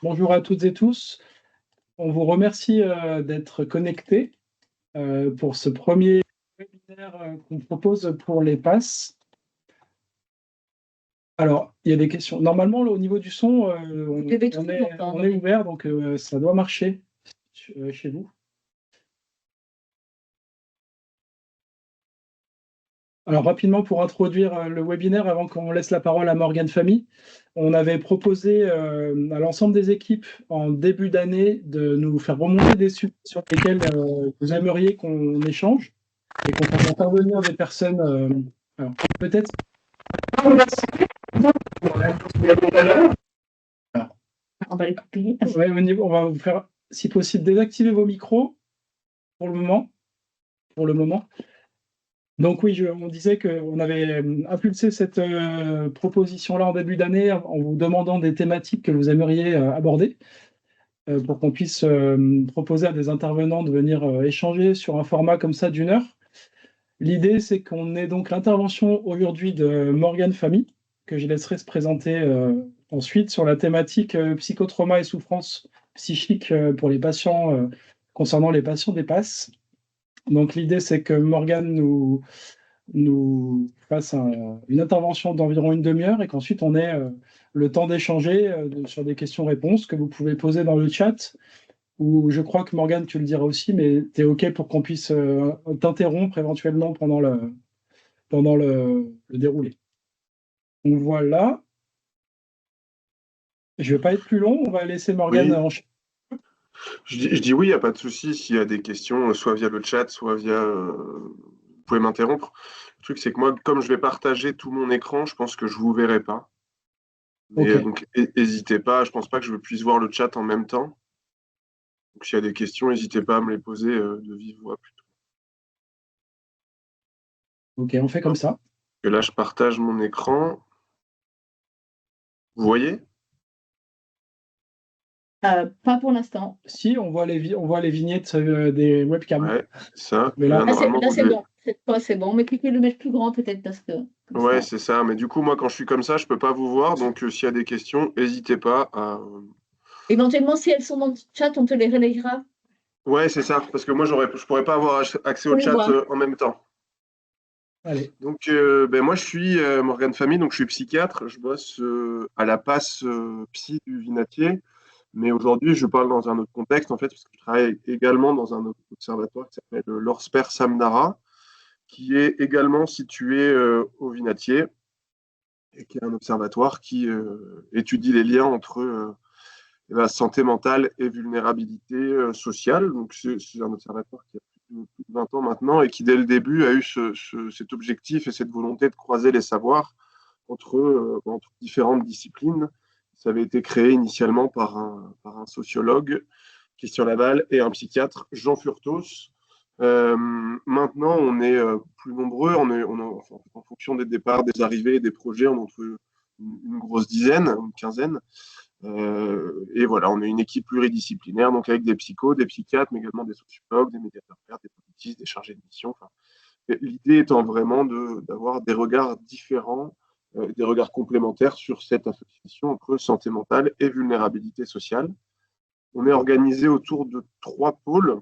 Bonjour à toutes et tous. On vous remercie d'être connectés pour ce premier webinaire qu'on propose pour les passes. Alors, il y a des questions. Normalement, là, au niveau du son, on est ouvert, donc ça doit marcher chez vous. Alors, rapidement, pour introduire le webinaire, avant qu'on laisse la parole à Morgane Famille, on avait proposé à l'ensemble des équipes en début d'année de nous faire remonter des sujets sur lesquels vous aimeriez qu'on échange et qu'on fasse intervenir des personnes. Alors, peut-être. On va les couper. Ouais, on va vous faire, si possible, désactiver vos micros pour le moment. Donc oui, on disait qu'on avait impulsé cette proposition-là en début d'année en vous demandant des thématiques que vous aimeriez aborder pour qu'on puisse proposer à des intervenants de venir échanger sur un format comme ça d'1 heure. L'idée, c'est qu'on ait donc l'intervention aujourd'hui de Morgane Famille, que je laisserai se présenter ensuite sur la thématique psychotrauma et souffrance psychique pour les patients, concernant les patients des PASS. Donc l'idée, c'est que Morgane nous fasse une intervention d'environ une demi-heure et qu'ensuite on ait le temps d'échanger sur des questions-réponses que vous pouvez poser dans le chat. Ou je crois que Morgane, tu le diras aussi, mais tu es OK pour qu'on puisse t'interrompre éventuellement pendant le déroulé. Donc voilà. Je ne vais pas être plus long, on va laisser Morgane enchaîner. Je dis oui, il n'y a pas de souci. S'il y a des questions, soit via le chat, soit via... vous pouvez m'interrompre. Le truc, c'est que moi, comme je vais partager tout mon écran, je pense que je ne vous verrai pas. Mais, donc, n'hésitez pas. Je ne pense pas que je puisse voir le chat en même temps. Donc, s'il y a des questions, n'hésitez pas à me les poser de vive voix plutôt. Ok, on fait comme ça. Et là, je partage mon écran. Vous voyez? Pas pour l'instant. Si, on voit les vignettes des webcams. Ouais, ça. Mais là, c'est bon. C'est bon, mais cliquez le mettre plus grand peut-être parce que. Ouais, c'est ça. Mais du coup, moi, quand je suis comme ça, je ne peux pas vous voir. Donc, s'il y a des questions, n'hésitez pas à... Éventuellement, si elles sont dans le chat, on te les relayera. Ouais, c'est ça. Parce que moi, je ne pourrais pas avoir accès au chat en même temps. Allez. Donc, moi, je suis Morgane Famille, donc je suis psychiatre. Je bosse à la passe psy du Vinatier. Mais aujourd'hui, je parle dans un autre contexte, en fait, parce que je travaille également dans un autre observatoire qui s'appelle l'Orsper Samnara, qui est également situé au Vinatier, et qui est un observatoire qui étudie les liens entre la santé mentale et vulnérabilité sociale. Donc, c'est un observatoire qui a plus de 20 ans maintenant et qui, dès le début, a eu cet objectif et cette volonté de croiser les savoirs entre différentes disciplines. Ça avait été créé initialement par un sociologue, Christian Laval, et un psychiatre, Jean Furtos. Maintenant, on est plus nombreux. En fonction des départs, des arrivées et des projets, on est entre une grosse dizaine, une quinzaine. Et voilà, on est une équipe pluridisciplinaire, donc avec des psychos, des psychiatres, mais également des sociologues, des médiateurs pairs, des politistes, des chargés de mission. Enfin, l'idée étant vraiment d'avoir des regards différents, des regards complémentaires sur cette association entre santé mentale et vulnérabilité sociale. On est organisé autour de 3 pôles.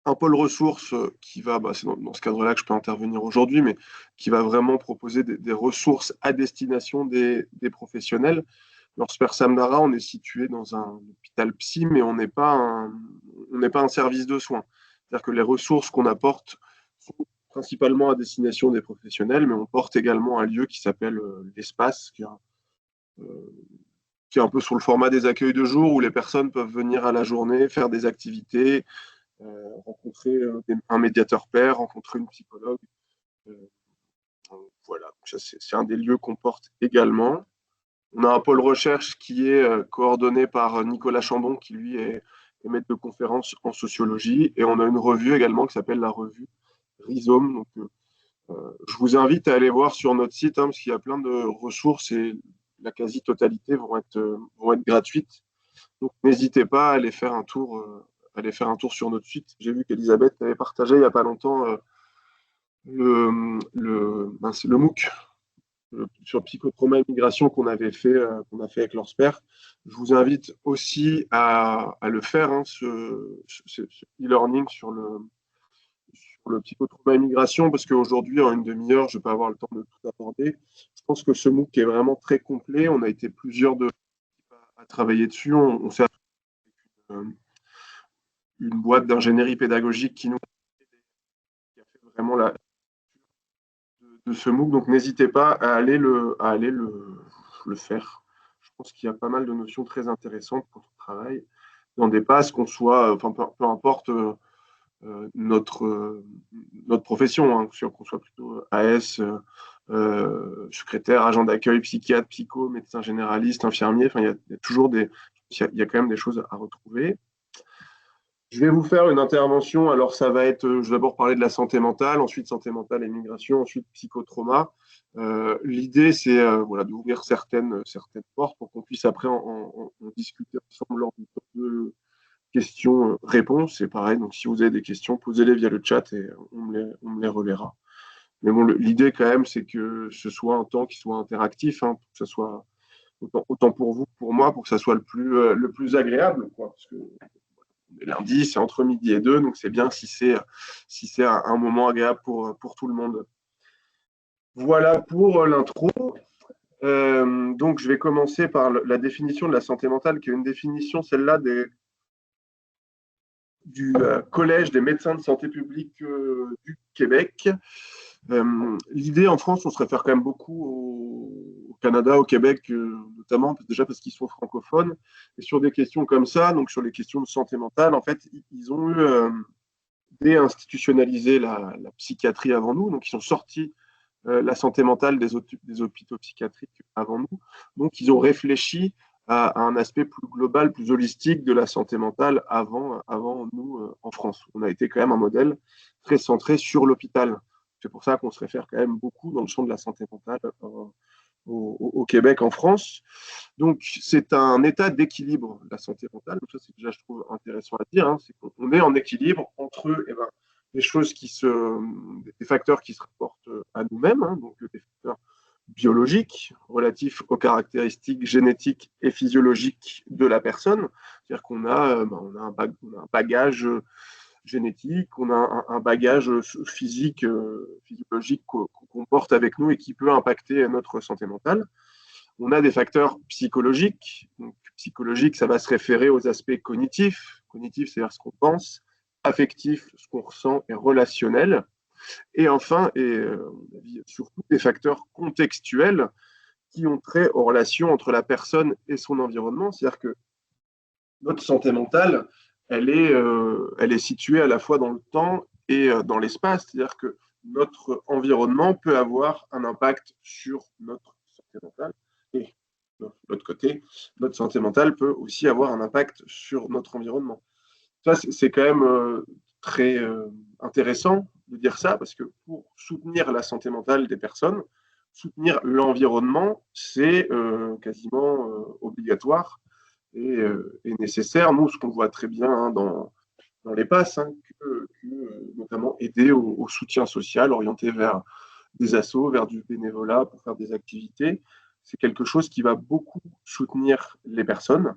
Un pôle ressources qui va, c'est dans ce cadre-là que je peux intervenir aujourd'hui, mais qui va vraiment proposer des ressources à destination des professionnels. L'Orsper Samnara, on est situé dans un hôpital psy, mais on n'est pas un service de soins. C'est-à-dire que les ressources qu'on apporte sont principalement à destination des professionnels, mais on porte également un lieu qui s'appelle l'Espace, qui est un peu sur le format des accueils de jour, où les personnes peuvent venir à la journée, faire des activités, rencontrer un médiateur pair, rencontrer une psychologue. Voilà, c'est un des lieux qu'on porte également. On a un pôle recherche qui est coordonné par Nicolas Chambon, qui lui est maître de conférence en sociologie. Et on a une revue également qui s'appelle la revue Rhizome. Donc, je vous invite à aller voir sur notre site, parce qu'il y a plein de ressources et la quasi-totalité vont être gratuites. Donc, n'hésitez pas à aller faire un tour, sur notre site. J'ai vu qu'Elisabeth avait partagé il n'y a pas longtemps le MOOC sur psychotrauma et migration qu'on a fait avec l'ORSPER. Je vous invite aussi à le faire, hein, ce e-learning sur le psychotrauma et migration, parce qu'aujourd'hui, en une demi-heure, je ne vais pas avoir le temps de tout aborder. Je pense que ce MOOC est vraiment très complet. On a été plusieurs à travailler dessus. On s'est une boîte d'ingénierie pédagogique qui a fait vraiment de ce MOOC. Donc, n'hésitez pas à aller le faire. Je pense qu'il y a pas mal de notions très intéressantes pour ton travail dans des passes, qu'on soit, enfin, peu importe notre profession, hein, qu'on soit plutôt AS, secrétaire, agent d'accueil, psychiatre, psycho, médecin généraliste, infirmier. Enfin, il y a toujours il y a quand même des choses à retrouver. Je vais vous faire une intervention. Alors, ça va être, je vais d'abord parler de la santé mentale, ensuite santé mentale et migration, ensuite psychotrauma. L'idée, c'est voilà, d'ouvrir certaines portes pour qu'on puisse après en discuter ensemble lors de questions-réponses. C'est pareil, donc si vous avez des questions, posez-les via le chat et on me les relaiera. Mais bon, l'idée quand même, c'est que ce soit un temps qui soit interactif, hein, pour que ce soit autant pour vous que pour moi, pour que ça soit le plus agréable, quoi, parce que lundi, c'est entre midi et 2, donc c'est bien si c'est un moment agréable pour tout le monde. Voilà pour l'intro. Donc, je vais commencer par la définition de la santé mentale, qui est une définition, celle-là, du Collège des médecins de santé publique du Québec. L'idée en France, on se réfère quand même beaucoup au Canada, au Québec, notamment déjà parce qu'ils sont francophones. Et sur des questions comme ça, donc sur les questions de santé mentale, en fait, ils ont eu déinstitutionnalisé la psychiatrie avant nous, donc ils sont sortis la santé mentale des hôpitaux psychiatriques avant nous. Donc, ils ont réfléchi à un aspect plus global, plus holistique de la santé mentale avant nous en France. On a été quand même un modèle très centré sur l'hôpital. C'est pour ça qu'on se réfère quand même beaucoup dans le champ de la santé mentale au Québec, en France. Donc, c'est un état d'équilibre, la santé mentale. Donc, ça, c'est déjà, je trouve, intéressant à dire. Hein. C'est qu'on est en équilibre entre des facteurs qui se rapportent à nous-mêmes, hein, donc des facteurs biologiques relatifs aux caractéristiques génétiques et physiologiques de la personne. C'est-à-dire qu'on a, un bagage génétique, on a un bagage physique, physiologique qu'on porte avec nous et qui peut impacter notre santé mentale. On a des facteurs psychologiques. Donc, psychologique, ça va se référer aux aspects cognitifs. Cognitif, c'est-à-dire ce qu'on pense. Affectif, ce qu'on ressent, et relationnel. Et enfin, surtout des facteurs contextuels qui ont trait aux relations entre la personne et son environnement. C'est-à-dire que notre santé mentale, elle est située à la fois dans le temps et dans l'espace. C'est-à-dire que notre environnement peut avoir un impact sur notre santé mentale. Et de l'autre côté, notre santé mentale peut aussi avoir un impact sur notre environnement. Ça, c'est quand même très intéressant de dire ça, parce que pour soutenir la santé mentale des personnes, soutenir l'environnement, c'est quasiment obligatoire et nécessaire. Nous, ce qu'on voit très bien, hein, dans les passes, hein, que notamment aider au soutien social, orienté vers des assos, vers du bénévolat pour faire des activités, c'est quelque chose qui va beaucoup soutenir les personnes.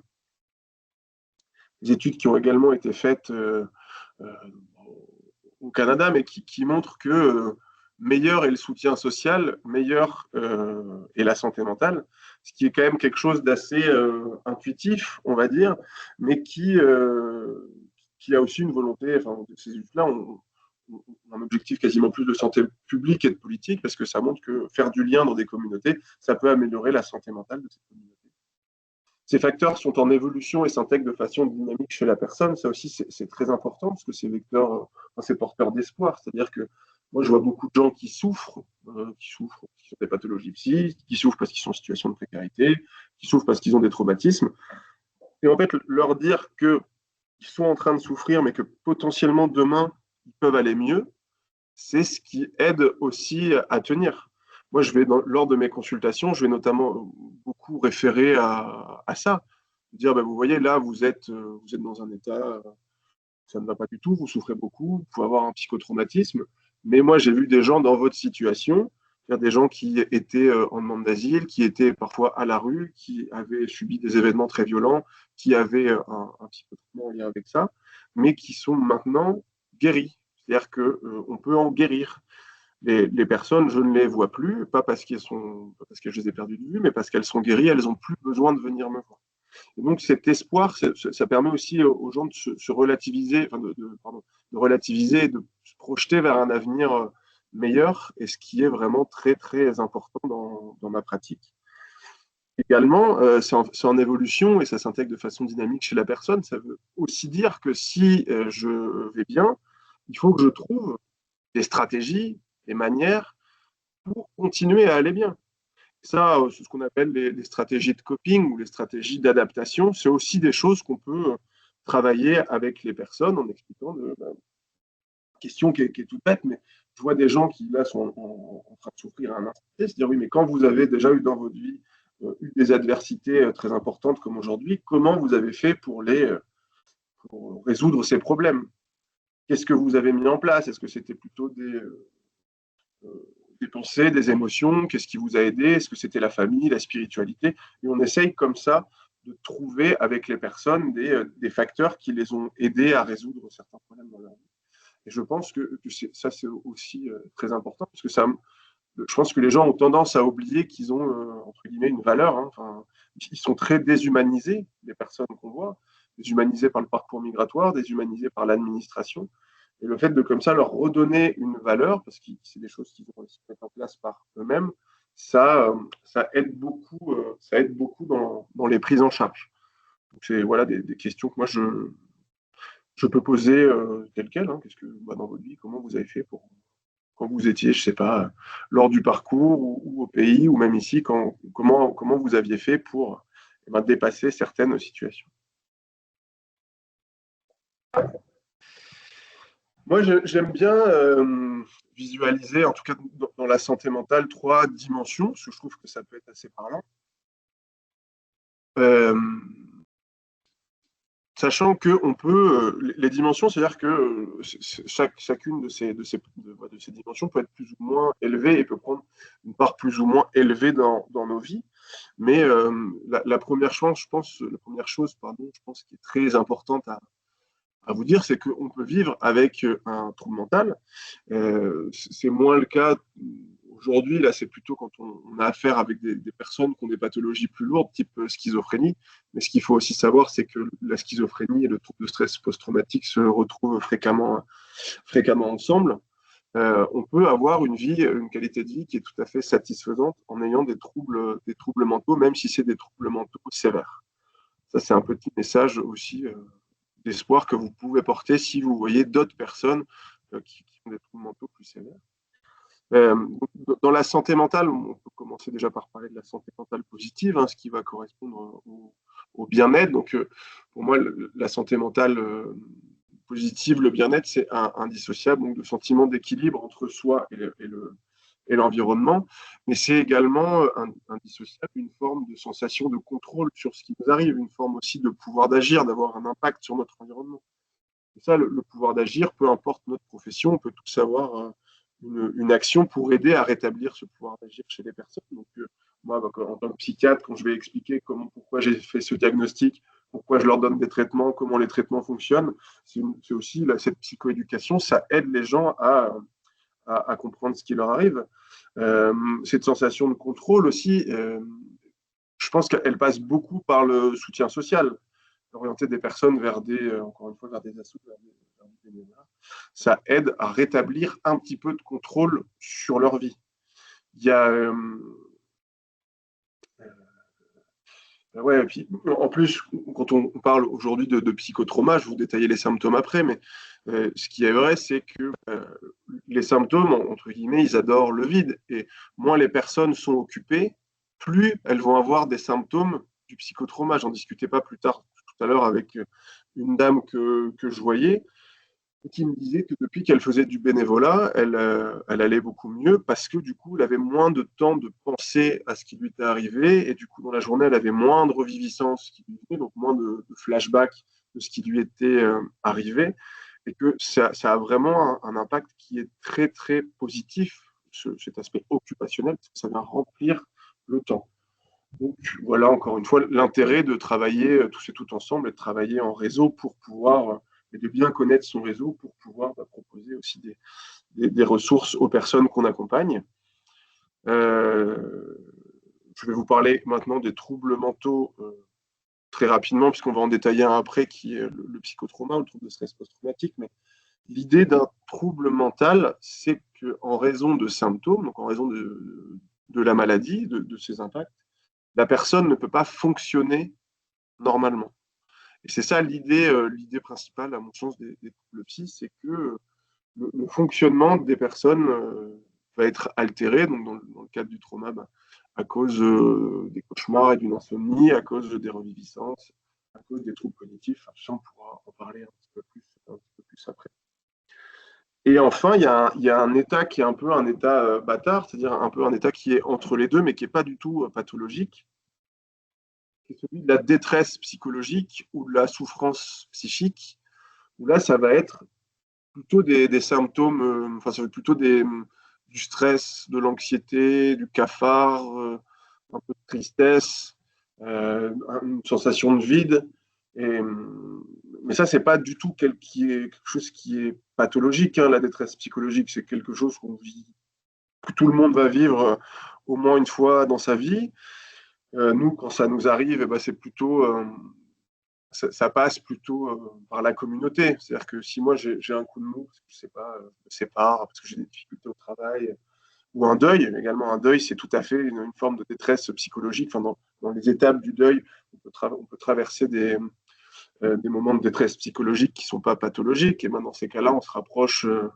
Des études qui ont également été faites au Canada, mais qui montrent que meilleur est le soutien social, meilleur est la santé mentale, ce qui est quand même quelque chose d'assez intuitif, on va dire, mais qui a aussi une volonté, enfin, ces études-là ont un objectif quasiment plus de santé publique et de politique, parce que ça montre que faire du lien dans des communautés, ça peut améliorer la santé mentale de ces communautés. Ces facteurs sont en évolution et s'intègrent de façon dynamique chez la personne. Ça aussi, c'est très important parce que c'est porteur d'espoir. C'est-à-dire que moi, je vois beaucoup de gens qui souffrent, qui ont des pathologies psychiques, qui souffrent parce qu'ils sont en situation de précarité, qui souffrent parce qu'ils ont des traumatismes. Et en fait, leur dire qu'ils sont en train de souffrir, mais que potentiellement demain, ils peuvent aller mieux, c'est ce qui aide aussi à tenir. Moi, lors de mes consultations, je vais notamment beaucoup référer à ça. Dire, vous voyez, là, vous êtes dans un état, ça ne va pas du tout, vous souffrez beaucoup, vous pouvez avoir un psychotraumatisme, mais moi, j'ai vu des gens dans votre situation C'est-à-dire des gens qui étaient en demande d'asile, qui étaient parfois à la rue, qui avaient subi des événements très violents, qui avaient un psychotraitement en lien avec ça, mais qui sont maintenant guéris. C'est-à-dire qu'on peut en guérir. Les personnes, je ne les vois plus, pas parce pas parce que je les ai perdues de vue, mais parce qu'elles sont guéries, elles n'ont plus besoin de venir me voir. Et donc cet espoir, ça permet aussi aux gens de se relativiser, enfin pardon, de relativiser et de se projeter vers un avenir meilleur, et ce qui est vraiment très très important dans ma pratique. Également, c'est en évolution et ça s'intègre de façon dynamique chez la personne. Ça veut aussi dire que si je vais bien, il faut que je trouve des stratégies, des manières pour continuer à aller bien. Ça, c'est ce qu'on appelle les stratégies de coping ou les stratégies d'adaptation. C'est aussi des choses qu'on peut travailler avec les personnes en expliquant question qui est toute bête, mais je vois des gens qui, là, sont en train de souffrir à un instant T, se dire, oui, mais quand vous avez déjà eu dans votre vie eu des adversités très importantes comme aujourd'hui, comment vous avez fait pour résoudre ces problèmes? Qu'est-ce que vous avez mis en place? Est-ce que c'était plutôt des pensées, des émotions? Qu'est-ce qui vous a aidé? Est-ce que c'était la famille, la spiritualité? Et on essaye comme ça de trouver avec les personnes des facteurs qui les ont aidés à résoudre certains problèmes dans leur vie. Et je pense que ça, c'est aussi très important, parce que je pense que les gens ont tendance à oublier qu'ils ont, entre guillemets, une valeur. Hein. Enfin, ils sont très déshumanisés, les personnes qu'on voit, déshumanisés par le parcours migratoire, déshumanisés par l'administration. Et le fait de, comme ça, leur redonner une valeur, parce que c'est des choses qu'ils ont réussi à mettre en place par eux-mêmes, ça aide beaucoup dans les prises en charge. Donc, c'est voilà, des questions que moi, je peux poser telles quelles. Hein. Qu'est-ce que, dans votre vie, comment vous avez fait pour quand vous étiez, je ne sais pas, lors du parcours ou au pays, ou même ici, comment vous aviez fait pour dépasser certaines situations? Moi, j'aime bien visualiser, en tout cas dans la santé mentale, trois dimensions, parce que je trouve que ça peut être assez parlant. Euh, Sachant que on peut, les dimensions, c'est-à-dire que chacune de ces dimensions peut être plus ou moins élevée et peut prendre une part plus ou moins élevée dans nos vies. Mais la première chose, je pense, qui est très importante à vous dire, c'est qu'on peut vivre avec un trouble mental. C'est moins le cas aujourd'hui. Là, c'est plutôt quand on a affaire avec des personnes qui ont des pathologies plus lourdes, type schizophrénie. Mais ce qu'il faut aussi savoir, c'est que la schizophrénie et le trouble de stress post-traumatique se retrouvent fréquemment ensemble. On peut avoir une qualité de vie qui est tout à fait satisfaisante en ayant des troubles mentaux, même si c'est des troubles mentaux sévères. Ça, c'est un petit message aussi d'espoir que vous pouvez porter si vous voyez d'autres personnes qui ont des troubles mentaux plus sévères. Euh, dans la santé mentale, on peut commencer déjà par parler de la santé mentale positive, hein, ce qui va correspondre au bien-être. Donc, pour moi, la santé mentale positive, le bien-être, c'est indissociable, donc le sentiment d'équilibre entre soi et l'environnement, mais c'est également indissociable une forme de sensation de contrôle sur ce qui nous arrive, une forme aussi de pouvoir d'agir, d'avoir un impact sur notre environnement. Et ça, le pouvoir d'agir, peu importe notre profession, on peut tous avoir une action pour aider à rétablir ce pouvoir d'agir chez les personnes. Donc, moi, en tant que psychiatre, quand je vais expliquer pourquoi j'ai fait ce diagnostic, pourquoi je leur donne des traitements, comment les traitements fonctionnent, c'est aussi cette psychoéducation, ça aide les gens à comprendre ce qui leur arrive. Cette sensation de contrôle aussi, je pense qu'elle passe beaucoup par le soutien social, orienter des personnes encore une fois, vers des assos, vers des bénévoles. Ça aide à rétablir un petit peu de contrôle sur leur vie. Il y a ouais, et puis en plus, quand on parle aujourd'hui de psychotrauma, je vous détailler les symptômes après, mais ce qui est vrai, c'est que les symptômes, entre guillemets, ils adorent le vide. Et moins les personnes sont occupées, plus elles vont avoir des symptômes du psychotrauma. J'en discutais pas plus tard tout à l'heure avec une dame que je voyais, qui me disait que depuis qu'elle faisait du bénévolat, elle allait beaucoup mieux parce que du coup, elle avait moins de temps de penser à ce qui lui était arrivé et du coup, dans la journée, elle avait moins de reviviscence qui lui venait, donc moins de flashbacks de ce qui lui était arrivé et que ça a vraiment un impact qui est très, très positif cet aspect occupationnel, parce que ça vient remplir le temps. Donc voilà, encore une fois, l'intérêt de travailler tous et toutes ensemble et de travailler en réseau pour pouvoir, et de bien connaître son réseau pour pouvoir proposer aussi des ressources aux personnes qu'on accompagne. Je vais vous parler maintenant des troubles mentaux très rapidement, puisqu'on va en détailler un après, qui est le psychotrauma, le trouble de stress post-traumatique. Mais l'idée d'un trouble mental, c'est qu'en raison de symptômes, donc en raison de la maladie, de ses impacts, la personne ne peut pas fonctionner normalement. Et c'est ça l'idée principale, à mon sens, des troubles psy, c'est que le fonctionnement des personnes va être altéré. Donc dans le cadre du trauma, à cause des cauchemars et d'une insomnie, à cause des reviviscences, à cause des troubles cognitifs. On pourra en parler un petit peu plus après. Et enfin, il y a un état qui est un peu un état bâtard, c'est-à-dire un peu un état qui est entre les deux, mais qui n'est pas du tout pathologique. C'est celui de la détresse psychologique ou de la souffrance psychique, où là, ça va être plutôt des symptômes, ça va être plutôt du stress, de l'anxiété, du cafard, un peu de tristesse, une sensation de vide. Mais ça, c'est pas du tout quelque chose qui est pathologique. La détresse psychologique, c'est quelque chose qu'on vit, que tout le monde va vivre au moins une fois dans sa vie. Nous, quand ça nous arrive, c'est plutôt, ça passe plutôt par la communauté. C'est-à-dire que si moi j'ai un coup de mou, parce que je sais pas, je me sépare, parce que j'ai des difficultés au travail, ou un deuil, également un deuil, c'est tout à fait une forme de détresse psychologique. Dans les étapes du deuil, on peut traverser des moments de détresse psychologique qui ne sont pas pathologiques. Et dans ces cas-là, on se rapproche de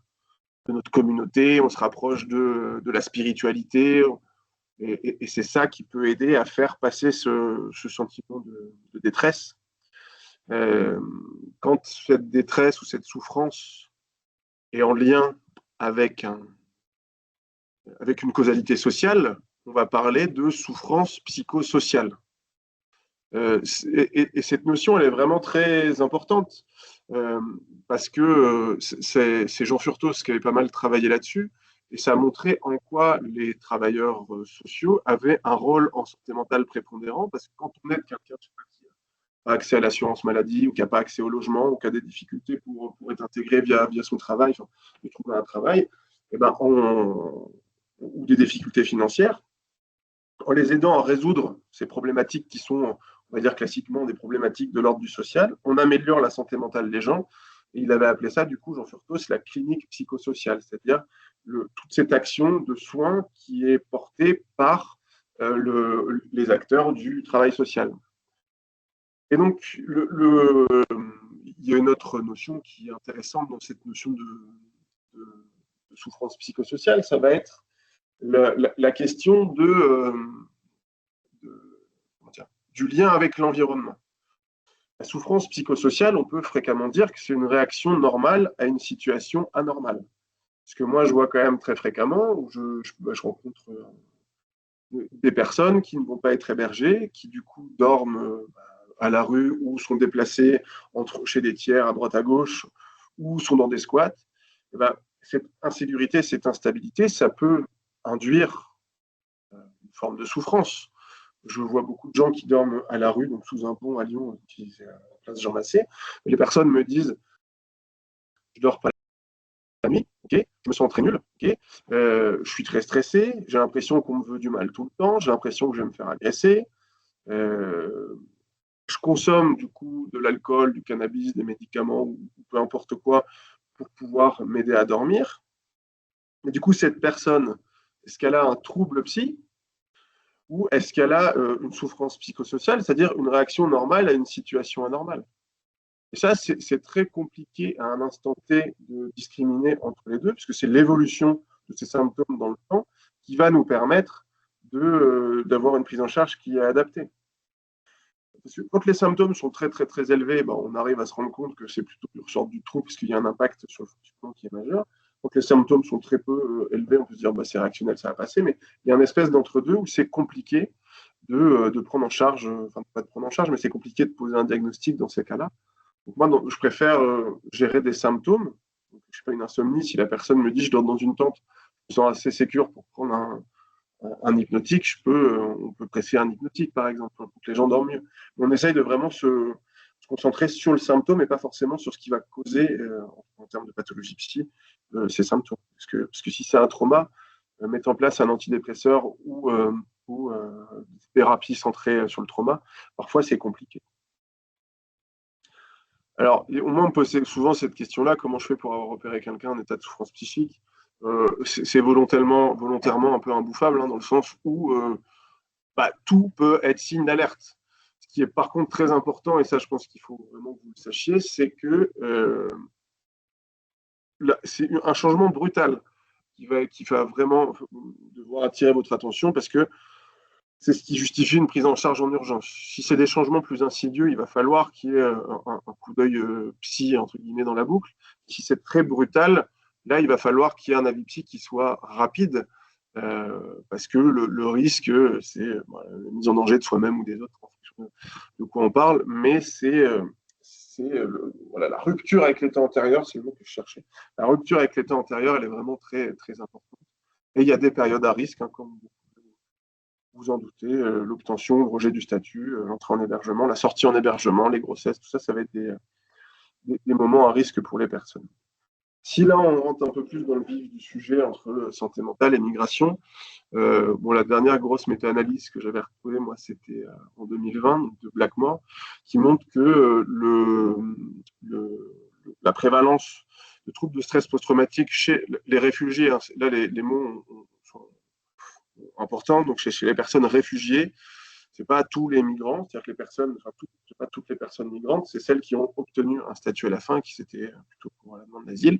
notre communauté, on se rapproche de la spiritualité. Et c'est ça qui peut aider à faire passer ce sentiment de détresse. Quand cette détresse ou cette souffrance est en lien avec une causalité sociale, on va parler de souffrance psychosociale. Et cette notion, elle est vraiment très importante parce que c'est Jean Furtos qui avait pas mal travaillé là-dessus et ça a montré en quoi les travailleurs sociaux avaient un rôle en santé mentale prépondérant parce que quand on aide quelqu'un qui n'a pas accès à l'assurance maladie ou qui n'a pas accès au logement ou qui a des difficultés pour être intégré via son travail, de trouver un travail, ou des difficultés financières, en les aidant à résoudre ces problématiques qui sont, on va dire classiquement, des problématiques de l'ordre du social, on améliore la santé mentale des gens. Et il avait appelé ça, du coup, Jean Furtos, la clinique psychosociale, c'est-à-dire toute cette action de soins qui est portée par les acteurs du travail social. Et donc, il y a une autre notion qui est intéressante dans cette notion de souffrance psychosociale, ça va être la question du lien avec l'environnement. La souffrance psychosociale, on peut fréquemment dire que c'est une réaction normale à une situation anormale. Ce que moi, je vois quand même très fréquemment, où je rencontre des personnes qui ne vont pas être hébergées, qui du coup dorment à la rue ou sont déplacées chez des tiers à droite à gauche ou sont dans des squats. Cette insécurité, cette instabilité, ça peut induire une forme de souffrance. Je vois beaucoup de gens qui dorment à la rue, donc sous un pont à Lyon, qui est à la place Jean Massé. Les personnes me disent je dors pas la nuit, okay, je me sens très nul, okay, je suis très stressé, j'ai l'impression qu'on me veut du mal tout le temps, j'ai l'impression que je vais me faire agresser. Je consomme du coup de l'alcool, du cannabis, des médicaments ou peu importe quoi pour pouvoir m'aider à dormir. Mais du coup, cette personne, est-ce qu'elle a un trouble psy ou est-ce qu'elle a une souffrance psychosociale, c'est-à-dire une réaction normale à une situation anormale? Et ça, c'est très compliqué à un instant T de discriminer entre les deux, puisque c'est l'évolution de ces symptômes dans le temps qui va nous permettre d'avoir une prise en charge qui est adaptée. Parce que quand les symptômes sont très, très, très élevés, on arrive à se rendre compte que c'est plutôt du ressort du trouble, puisqu'il y a un impact sur le fonctionnement qui est majeur. Quand les symptômes sont très peu élevés, on peut se dire c'est réactionnel, ça va passer, mais il y a une espèce d'entre-deux où c'est compliqué de prendre en charge, enfin pas de prendre en charge, mais c'est compliqué de poser un diagnostic dans ces cas-là. Donc moi, je préfère gérer des symptômes. Donc, je ne sais pas, une insomnie, si la personne me dit je dors dans une tente, me sens assez sécure pour prendre un hypnotique, on peut presser un hypnotique, par exemple, pour que les gens dorment mieux. Mais on essaye de vraiment se concentrer sur le symptôme et pas forcément sur ce qui va causer, en termes de pathologie psy, ces symptômes. Parce que si c'est un trauma, mettre en place un antidépresseur ou thérapie centrée sur le trauma, parfois c'est compliqué. Alors, au moins, on me pose souvent cette question-là, comment je fais pour avoir repéré quelqu'un en état de souffrance psychique? C'est volontairement un peu imbouffable, hein, dans le sens où tout peut être signe d'alerte. Ce qui est par contre très important, et ça je pense qu'il faut vraiment que vous le sachiez, c'est que c'est un changement brutal qui va vraiment devoir attirer votre attention, parce que c'est ce qui justifie une prise en charge en urgence. Si c'est des changements plus insidieux, il va falloir qu'il y ait un coup d'œil psy, entre guillemets, dans la boucle. Si c'est très brutal, là, il va falloir qu'il y ait un avis psy qui soit rapide, parce que le risque, c'est la mise en danger de soi-même ou des autres, en fonction de quoi on parle, mais voilà, la rupture avec l'état antérieur, c'est le mot que je cherchais. La rupture avec l'état antérieur, elle est vraiment très, très importante. Et il y a des périodes à risque, hein, comme vous en doutez, l'obtention, le rejet du statut, l'entrée en hébergement, la sortie en hébergement, les grossesses, tout ça, ça va être des moments à risque pour les personnes. Si là, on rentre un peu plus dans le vif du sujet entre santé mentale et migration, la dernière grosse méta-analyse que j'avais retrouvée, moi, c'était en 2020, de Blackmore, qui montre que la prévalence de troubles de stress post-traumatique chez les réfugiés, hein, là, les mots sont importants, donc chez les personnes réfugiées, c'est pas tous les migrants, c'est-à-dire que les personnes, c'est pas toutes les personnes migrantes, c'est celles qui ont obtenu un statut à la fin, qui c'était plutôt pour la demande d'asile.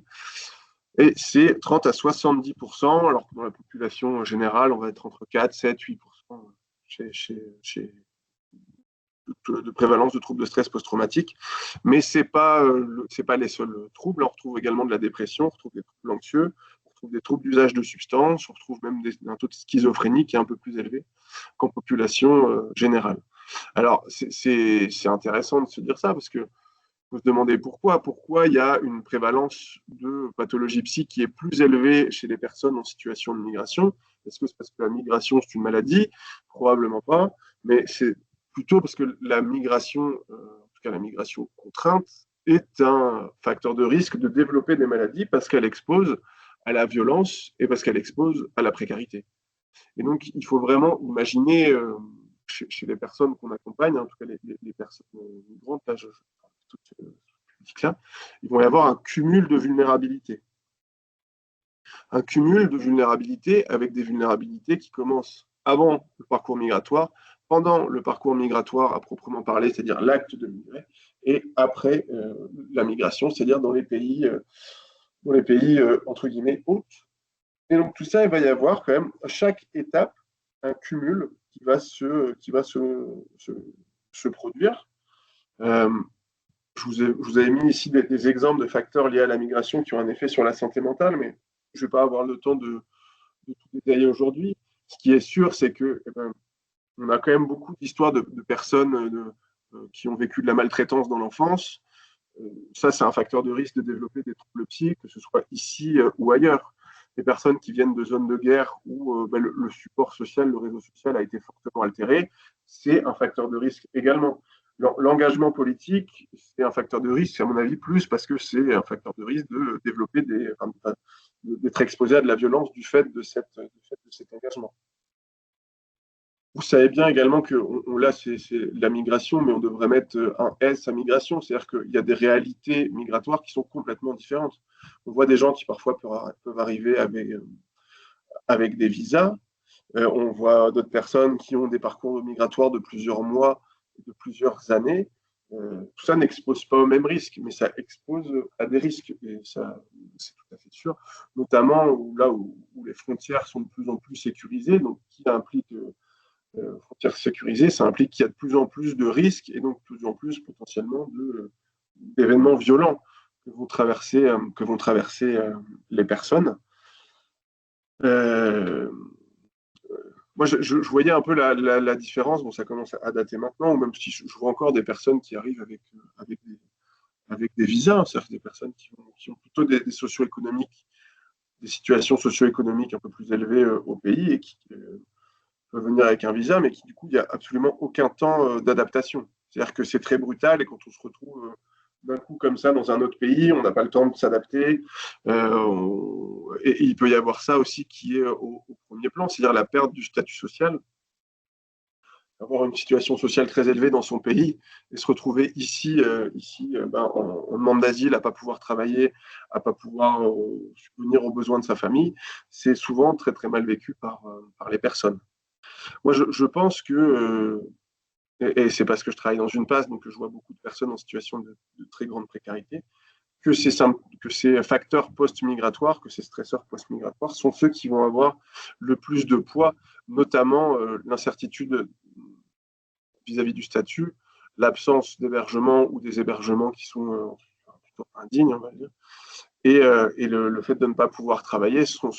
Et c'est 30 à 70%, alors que dans la population générale, on va être entre 4, 7, 8% de prévalence de troubles de stress post-traumatique. Mais c'est pas les seuls troubles. On retrouve également de la dépression, on retrouve des troubles anxieux, on retrouve des troubles d'usage de substances, on retrouve même un taux de schizophrénie qui est un peu plus élevé qu'en population générale. Alors, c'est intéressant de se dire ça, parce que vous se demandez pourquoi il y a une prévalence de pathologie psy qui est plus élevée chez les personnes en situation de migration. Est-ce que c'est parce que la migration, c'est une maladie? Probablement pas, mais c'est plutôt parce que la migration, en tout cas la migration contrainte, est un facteur de risque de développer des maladies, parce qu'elle expose à la violence et parce qu'elle expose à la précarité. Et donc, il faut vraiment imaginer, chez les personnes qu'on accompagne, en tout cas les personnes migrantes, là, là, il va y avoir un cumul de vulnérabilité. Un cumul de vulnérabilité avec des vulnérabilités qui commencent avant le parcours migratoire, pendant le parcours migratoire à proprement parler, c'est-à-dire l'acte de migrer, et après la migration, c'est-à-dire dans les pays entre guillemets hôtes. Et donc tout ça, il va y avoir quand même à chaque étape un cumul qui va se produire. Je vous avais mis ici des exemples de facteurs liés à la migration qui ont un effet sur la santé mentale, mais je ne vais pas avoir le temps de tout détailler aujourd'hui. Ce qui est sûr, c'est que on a quand même beaucoup d'histoires de personnes qui ont vécu de la maltraitance dans l'enfance. Ça, c'est un facteur de risque de développer des troubles psychiques, que ce soit ici ou ailleurs. Des personnes qui viennent de zones de guerre où le support social, le réseau social a été fortement altéré, c'est un facteur de risque également. L'engagement politique, c'est un facteur de risque, à mon avis, plus parce que c'est un facteur de risque de développer d'être exposé à de la violence du fait de cet engagement. Vous savez bien également que là, c'est la migration, mais on devrait mettre un S à migration, c'est-à-dire qu'il y a des réalités migratoires qui sont complètement différentes. On voit des gens qui parfois peuvent arriver avec des visas. On voit d'autres personnes qui ont des parcours migratoires de plusieurs mois, de plusieurs années. Tout ça n'expose pas au même risque, mais ça expose à des risques, et ça, c'est tout à fait sûr, notamment là où les frontières sont de plus en plus sécurisées, donc qui implique frontières sécurisées, ça implique qu'il y a de plus en plus de risques et donc de plus en plus potentiellement d'événements violents que vont traverser les personnes. Moi, je voyais un peu la différence. Bon, ça commence à dater maintenant, ou même si je vois encore des personnes qui arrivent avec des visas, c'est-à-dire des personnes qui ont plutôt des socio-économiques des situations socio-économiques un peu plus élevées au pays et qui peuvent venir avec un visa, mais qui du coup, il n'y a absolument aucun temps d'adaptation. C'est-à-dire que c'est très brutal et quand on se retrouve d'un coup comme ça dans un autre pays, on n'a pas le temps de s'adapter. Et il peut y avoir ça aussi qui est au premier plan, c'est-à-dire la perte du statut social. Avoir une situation sociale très élevée dans son pays et se retrouver ici, en demande d'asile, à ne pas pouvoir travailler, à ne pas pouvoir subvenir aux besoins de sa famille, c'est souvent très très mal vécu par les personnes. Moi, je pense que, et c'est parce que je travaille dans une PAS, donc je vois beaucoup de personnes en situation de très grande précarité, que ces facteurs post-migratoires, que ces stresseurs post-migratoires sont ceux qui vont avoir le plus de poids, notamment l'incertitude vis-à-vis du statut, l'absence d'hébergement ou des hébergements qui sont plutôt indignes, on va dire, et le fait de ne pas pouvoir travailler sont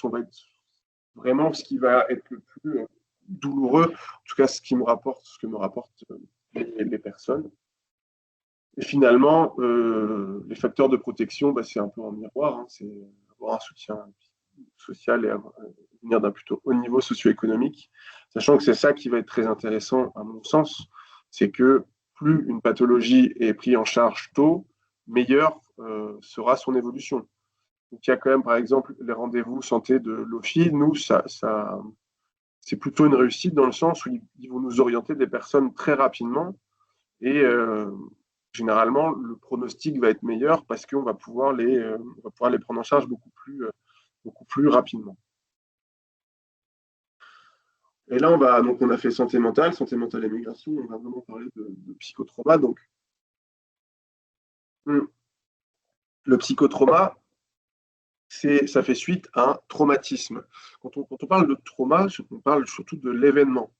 vraiment ce qui va être le plus douloureux, en tout cas ce que me rapportent les personnes. Et finalement, les facteurs de protection, c'est un peu en miroir, hein, c'est avoir un soutien social et venir d'un plutôt haut niveau socio-économique, sachant que c'est ça qui va être très intéressant à mon sens, c'est que plus une pathologie est prise en charge tôt, meilleure sera son évolution. Donc il y a quand même, par exemple, les rendez-vous santé de l'OFI. Nous, c'est plutôt une réussite dans le sens où ils vont nous orienter des personnes très rapidement et généralement, le pronostic va être meilleur parce qu'on va pouvoir les prendre en charge beaucoup plus rapidement. Et là, on a fait santé mentale et migration, on va vraiment parler de psychotrauma. Donc, le psychotrauma, ça fait suite à un traumatisme. Quand on parle de trauma, on parle surtout de l'événement.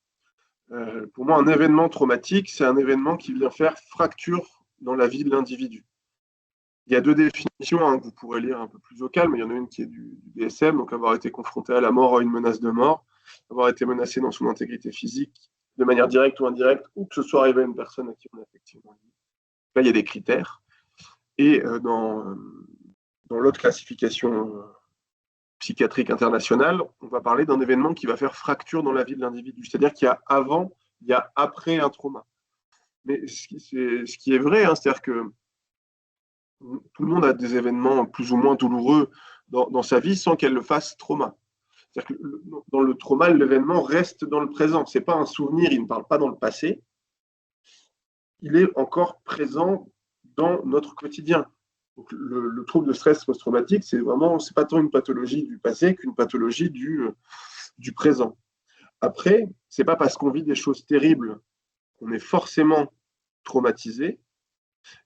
Pour moi, un événement traumatique, c'est un événement qui vient faire fracture dans la vie de l'individu. Il y a deux définitions que vous pourrez lire un peu plus au calme. Il y en a une qui est du DSM, donc avoir été confronté à la mort, à une menace de mort, avoir été menacé dans son intégrité physique, de manière directe ou indirecte, ou que ce soit arrivé à une personne à qui on a effectivement dit. Là, il y a des critères. Et dans l'autre classification psychiatrique internationale, on va parler d'un événement qui va faire fracture dans la vie de l'individu. C'est-à-dire qu'il y a avant, il y a après un trauma. Mais ce qui est vrai, hein, c'est-à-dire que tout le monde a des événements plus ou moins douloureux dans sa vie sans qu'elle le fasse trauma. C'est-à-dire que dans le trauma, l'événement reste dans le présent. Ce n'est pas un souvenir, il ne parle pas dans le passé. Il est encore présent dans notre quotidien. Donc, le trouble de stress post-traumatique, c'est pas tant une pathologie du passé qu'une pathologie du présent. Après, ce n'est pas parce qu'on vit des choses terribles qu'on est forcément traumatisé.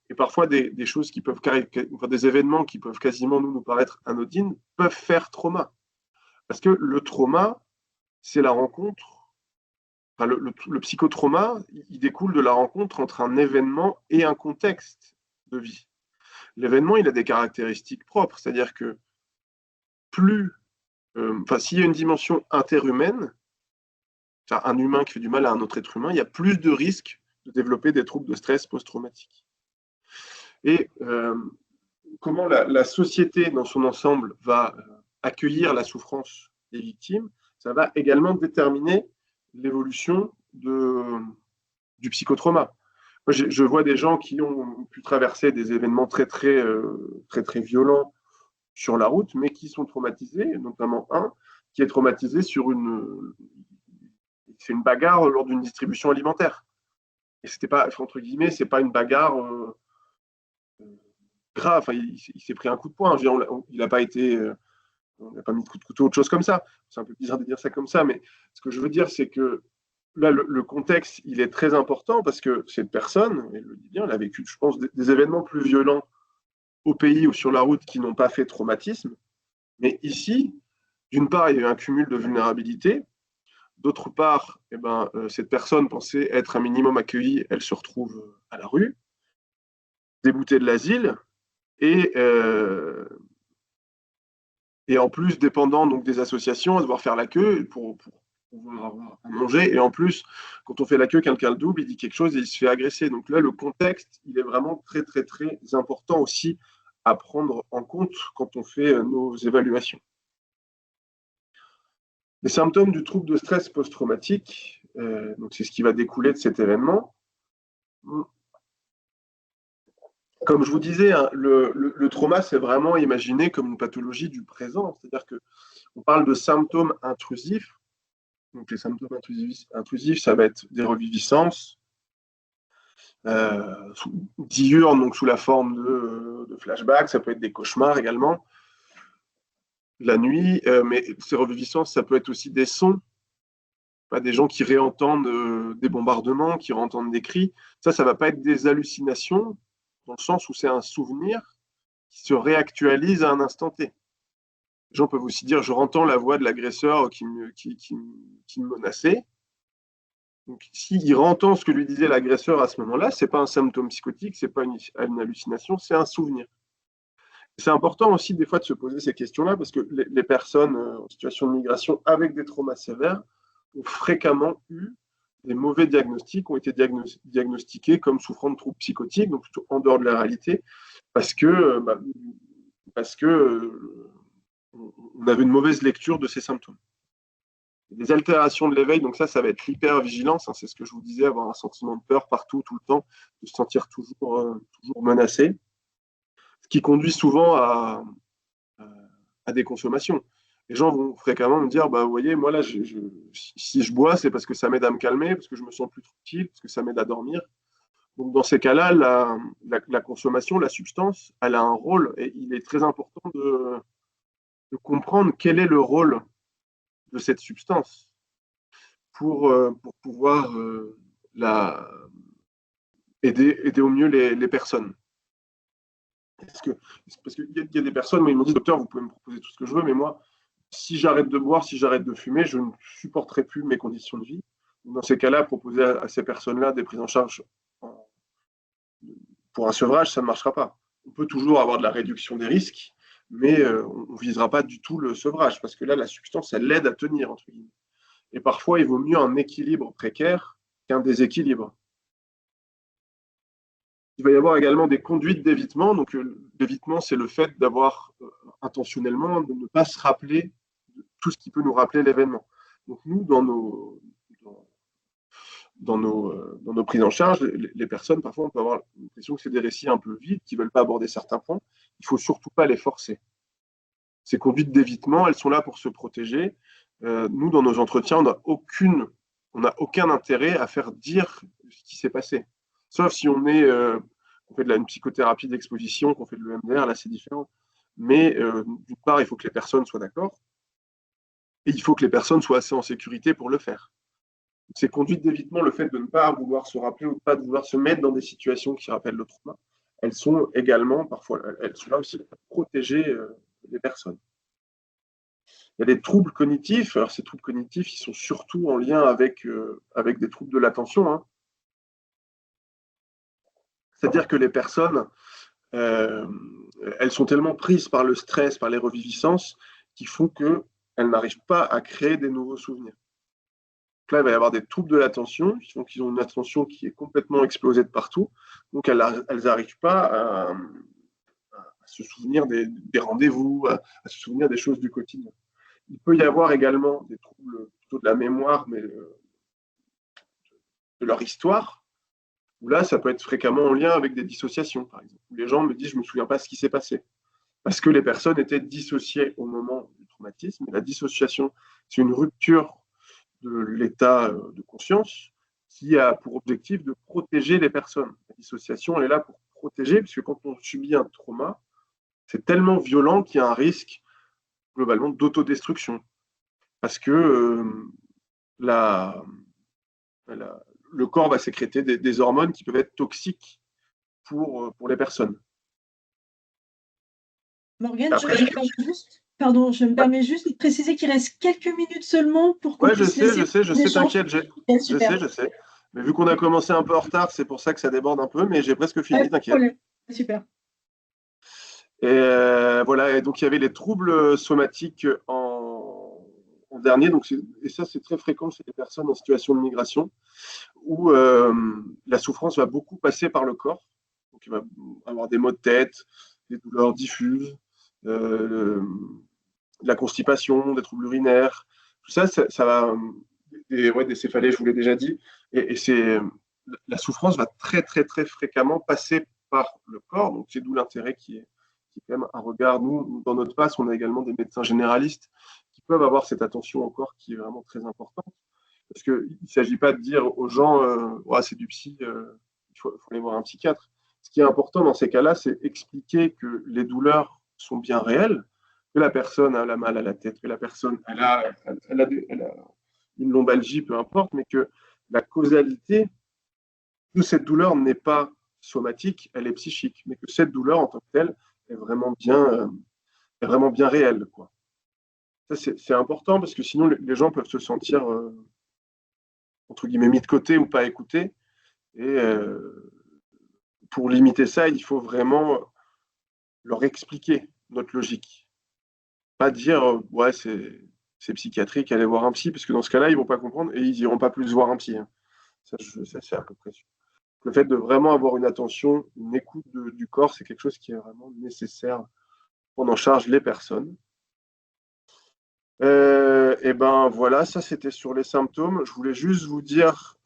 Et parfois, des choses qui peuvent, des événements qui peuvent quasiment nous paraître anodines peuvent faire trauma. Parce que le trauma, c'est la rencontre. Enfin, le psychotrauma, il découle de la rencontre entre un événement et un contexte de vie. L'événement, il a des caractéristiques propres, c'est-à-dire que s'il y a une dimension interhumaine, un humain qui fait du mal à un autre être humain, il y a plus de risques de développer des troubles de stress post-traumatique. Et comment la société dans son ensemble va accueillir la souffrance des victimes, ça va également déterminer l'évolution du psychotrauma. Moi, je vois des gens qui ont pu traverser des événements très violents sur la route, mais qui sont traumatisés, notamment un qui est traumatisé c'est une bagarre lors d'une distribution alimentaire. Et c'était pas, entre guillemets, c'est pas une bagarre grave. Enfin, il s'est pris un coup de poing. Il n'a pas été, on n'a pas mis de coup de couteau, autre chose comme ça. C'est un peu bizarre de dire ça comme ça, mais ce que je veux dire, c'est que là, le contexte, il est très important parce que cette personne, elle le dit bien, elle a vécu, je pense, des événements plus violents au pays ou sur la route qui n'ont pas fait traumatisme. Mais ici, d'une part, il y a eu un cumul de vulnérabilité. D'autre part, cette personne pensait être un minimum accueillie, elle se retrouve à la rue, déboutée de l'asile, et en plus dépendant donc des associations, à devoir faire la queue pour pouvoir avoir à manger. Et en plus, quand on fait la queue, quelqu'un le double, il dit quelque chose et il se fait agresser. Donc là, le contexte, il est vraiment très important aussi à prendre en compte quand on fait nos évaluations. Les symptômes du trouble de stress post-traumatique, donc c'est ce qui va découler de cet événement. Comme je vous disais, hein, le trauma, c'est vraiment imaginé comme une pathologie du présent. C'est-à-dire qu'on parle de symptômes intrusifs. Donc les symptômes intrusifs, ça va être des reviviscences, diurnes, donc sous la forme de flashbacks, ça peut être des cauchemars également, la nuit, mais ces reviviscences, ça peut être aussi des sons, pas des gens qui réentendent des bombardements, qui réentendent des cris. Ça ne va pas être des hallucinations, dans le sens où c'est un souvenir qui se réactualise à un instant T. Les gens peuvent aussi dire, je entends la voix de l'agresseur qui me menaçait. Donc, s'il entend ce que lui disait l'agresseur à ce moment-là, ce n'est pas un symptôme psychotique, ce n'est pas une hallucination, c'est un souvenir. C'est important aussi des fois de se poser ces questions-là parce que les personnes en situation de migration avec des traumas sévères ont fréquemment eu des mauvais diagnostics, ont été diagnostiqués comme souffrant de troubles psychotiques, donc plutôt en dehors de la réalité, parce que on avait une mauvaise lecture de ces symptômes. Des altérations de l'éveil, donc ça va être l'hypervigilance, hein, c'est ce que je vous disais, avoir un sentiment de peur partout, tout le temps, de se sentir toujours menacé, ce qui conduit souvent à des consommations. Les gens vont fréquemment me dire, bah, vous voyez, moi là, si je bois, c'est parce que ça m'aide à me calmer, parce que je me sens plus tranquille, parce que ça m'aide à dormir. Donc dans ces cas-là, la consommation, la substance, elle a un rôle, et il est très important de comprendre quel est le rôle de cette substance pour pouvoir aider au mieux les personnes. Parce qu'il y a des personnes, moi, ils m'ont dit, docteur, vous pouvez me proposer tout ce que je veux, mais moi, si j'arrête de boire, si j'arrête de fumer, je ne supporterai plus mes conditions de vie. Dans ces cas-là, proposer à ces personnes-là des prises en charge pour un sevrage, ça ne marchera pas. On peut toujours avoir de la réduction des risques, mais on ne visera pas du tout le sevrage, parce que là, la substance, elle l'aide à tenir, entre guillemets. Et parfois, il vaut mieux un équilibre précaire qu'un déséquilibre. Il va y avoir également des conduites d'évitement. Donc, l'évitement, c'est le fait d'avoir intentionnellement, de ne pas se rappeler de tout ce qui peut nous rappeler l'événement. Donc, nous, dans nos prises en charge, les personnes, parfois, on peut avoir l'impression que c'est des récits un peu vides, qui ne veulent pas aborder certains points. Il ne faut surtout pas les forcer. Ces conduites d'évitement, elles sont là pour se protéger. Nous, dans nos entretiens, on n'a aucun intérêt à faire dire ce qui s'est passé. Sauf si on fait une psychothérapie d'exposition, qu'on fait de l'EMDR, là c'est différent. Mais d'une part, il faut que les personnes soient d'accord, et il faut que les personnes soient assez en sécurité pour le faire. Ces conduites d'évitement, le fait de ne pas vouloir se rappeler ou de ne pas vouloir se mettre dans des situations qui rappellent le trauma, elles sont également, parfois, elles sont là aussi pour protéger les personnes. Il y a des troubles cognitifs. Alors, ces troubles cognitifs, ils sont surtout en lien avec des troubles de l'attention. Hein. C'est-à-dire que les personnes, elles sont tellement prises par le stress, par les reviviscences, qui font qu'elles n'arrivent pas à créer des nouveaux souvenirs. Donc là, il va y avoir des troubles de l'attention, qui font qu'ils ont une attention qui est complètement explosée de partout. Donc, elles n'arrivent pas à se souvenir des rendez-vous, à se souvenir des choses du quotidien. Il peut y avoir également des troubles plutôt de la mémoire, mais de leur histoire, où là, ça peut être fréquemment en lien avec des dissociations, par exemple. Où les gens me disent, je ne me souviens pas ce qui s'est passé. Parce que les personnes étaient dissociées au moment du traumatisme. Et la dissociation, c'est une rupture de l'état de conscience qui a pour objectif de protéger les personnes. La dissociation, elle est là pour protéger, puisque quand on subit un trauma, c'est tellement violent qu'il y a un risque, globalement, d'autodestruction. Parce que le corps va sécréter des hormones qui peuvent être toxiques pour les personnes. Morgane, je me permets juste de préciser qu'il reste quelques minutes seulement pour qu'on puisse laisser. Je sais, t'inquiète, je sais. Mais vu qu'on a commencé un peu en retard, c'est pour ça que ça déborde un peu, mais j'ai presque fini, t'inquiète. Super. Et voilà, et donc il y avait les troubles somatiques en dernier, donc et ça c'est très fréquent chez les personnes en situation de migration, où la souffrance va beaucoup passer par le corps. Donc il va avoir des maux de tête, des douleurs diffuses, de la constipation, des troubles urinaires, ça va, des céphalées, je vous l'ai déjà dit, et la souffrance va très, très, très fréquemment passer par le corps, donc c'est d'où l'intérêt qui est quand même un regard. Nous, dans notre passe, on a également des médecins généralistes qui peuvent avoir cette attention au corps qui est vraiment très importante, parce qu'il ne s'agit pas de dire aux gens, c'est du psy, il faut aller voir un psychiatre. Ce qui est important dans ces cas-là, c'est expliquer que les douleurs sont bien réelles, que la personne a la mal à la tête, que la personne elle a une lombalgie, peu importe, mais que la causalité de cette douleur n'est pas somatique, elle est psychique, mais que cette douleur en tant que telle est vraiment bien réelle, quoi. Ça, c'est important parce que sinon, les gens peuvent se sentir, entre guillemets, mis de côté ou pas écoutés. Et pour limiter ça, il faut vraiment leur expliquer notre logique. Pas dire, ouais, c'est psychiatrique, allez voir un psy, parce que dans ce cas-là, ils ne vont pas comprendre et ils n'iront pas plus voir un psy. Hein. Ça, c'est à peu près sûr. Le fait de vraiment avoir une attention, une écoute du corps, c'est quelque chose qui est vraiment nécessaire pour prendre en charge les personnes. Et ben voilà, ça c'était sur les symptômes. Je voulais juste vous dire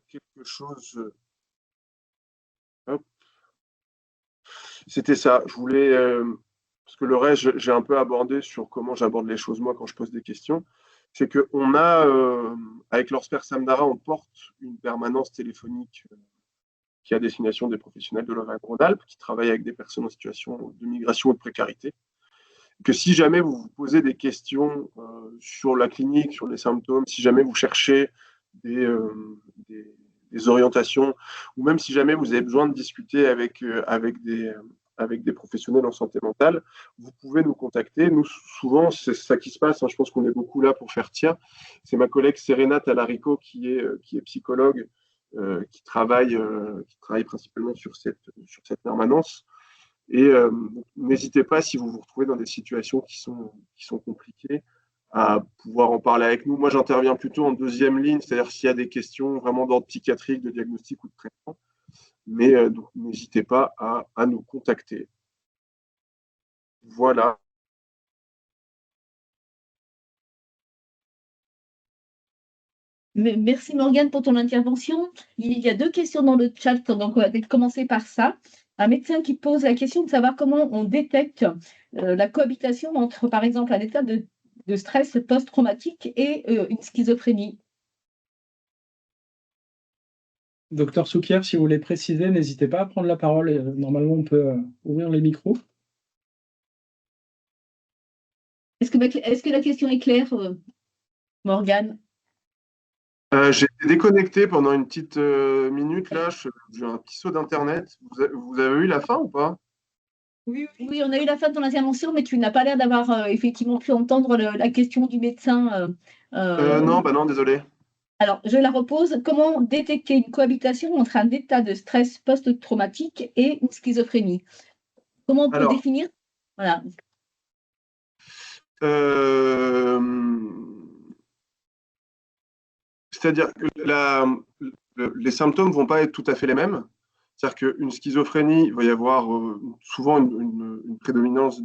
quelque chose. Hop. C'était ça. Je voulais, parce que le reste, j'ai un peu abordé sur comment j'aborde les choses moi quand je pose des questions. C'est qu'on a, avec l'Orsper Samdara, on porte une permanence téléphonique qui est à destination des professionnels de l'Auvergne-Rhône-Alpes qui travaillent avec des personnes en situation de migration ou de précarité. Que si jamais vous vous posez des questions sur la clinique, sur les symptômes, si jamais vous cherchez des orientations, ou même si jamais vous avez besoin de discuter avec des professionnels en santé mentale, vous pouvez nous contacter. Nous, souvent, c'est ça qui se passe. Hein, je pense qu'on est beaucoup là pour faire tiens. C'est ma collègue Serena Talarico qui est psychologue, qui travaille principalement sur cette permanence. Et n'hésitez pas, si vous vous retrouvez dans des situations qui sont compliquées, à pouvoir en parler avec nous. Moi, j'interviens plutôt en deuxième ligne, c'est-à-dire s'il y a des questions vraiment d'ordre psychiatrique, de diagnostic ou de traitement. Mais donc, n'hésitez pas à nous contacter. Voilà. Merci Morgane pour ton intervention. Il y a 2 questions dans le chat, donc on va peut-être commencer par ça. Un médecin qui pose la question de savoir comment on détecte la cohabitation entre, par exemple, un état de stress post-traumatique et une schizophrénie. Docteur Souquier, si vous voulez préciser, n'hésitez pas à prendre la parole. Normalement, on peut ouvrir les micros. Est-ce que la question est claire, Morgane? J'ai été déconnecté pendant une petite minute. Là, j'ai un petit saut d'Internet. Vous avez eu la fin ou pas? Oui, on a eu la fin de ton intervention, mais tu n'as pas l'air d'avoir effectivement pu entendre la question du médecin. Non, désolé. Alors, je la repose. Comment détecter une cohabitation entre un état de stress post-traumatique et une schizophrénie? Comment on peut définir? Voilà. C'est-à-dire que les symptômes ne vont pas être tout à fait les mêmes. C'est-à-dire qu'une schizophrénie, il va y avoir souvent une prédominance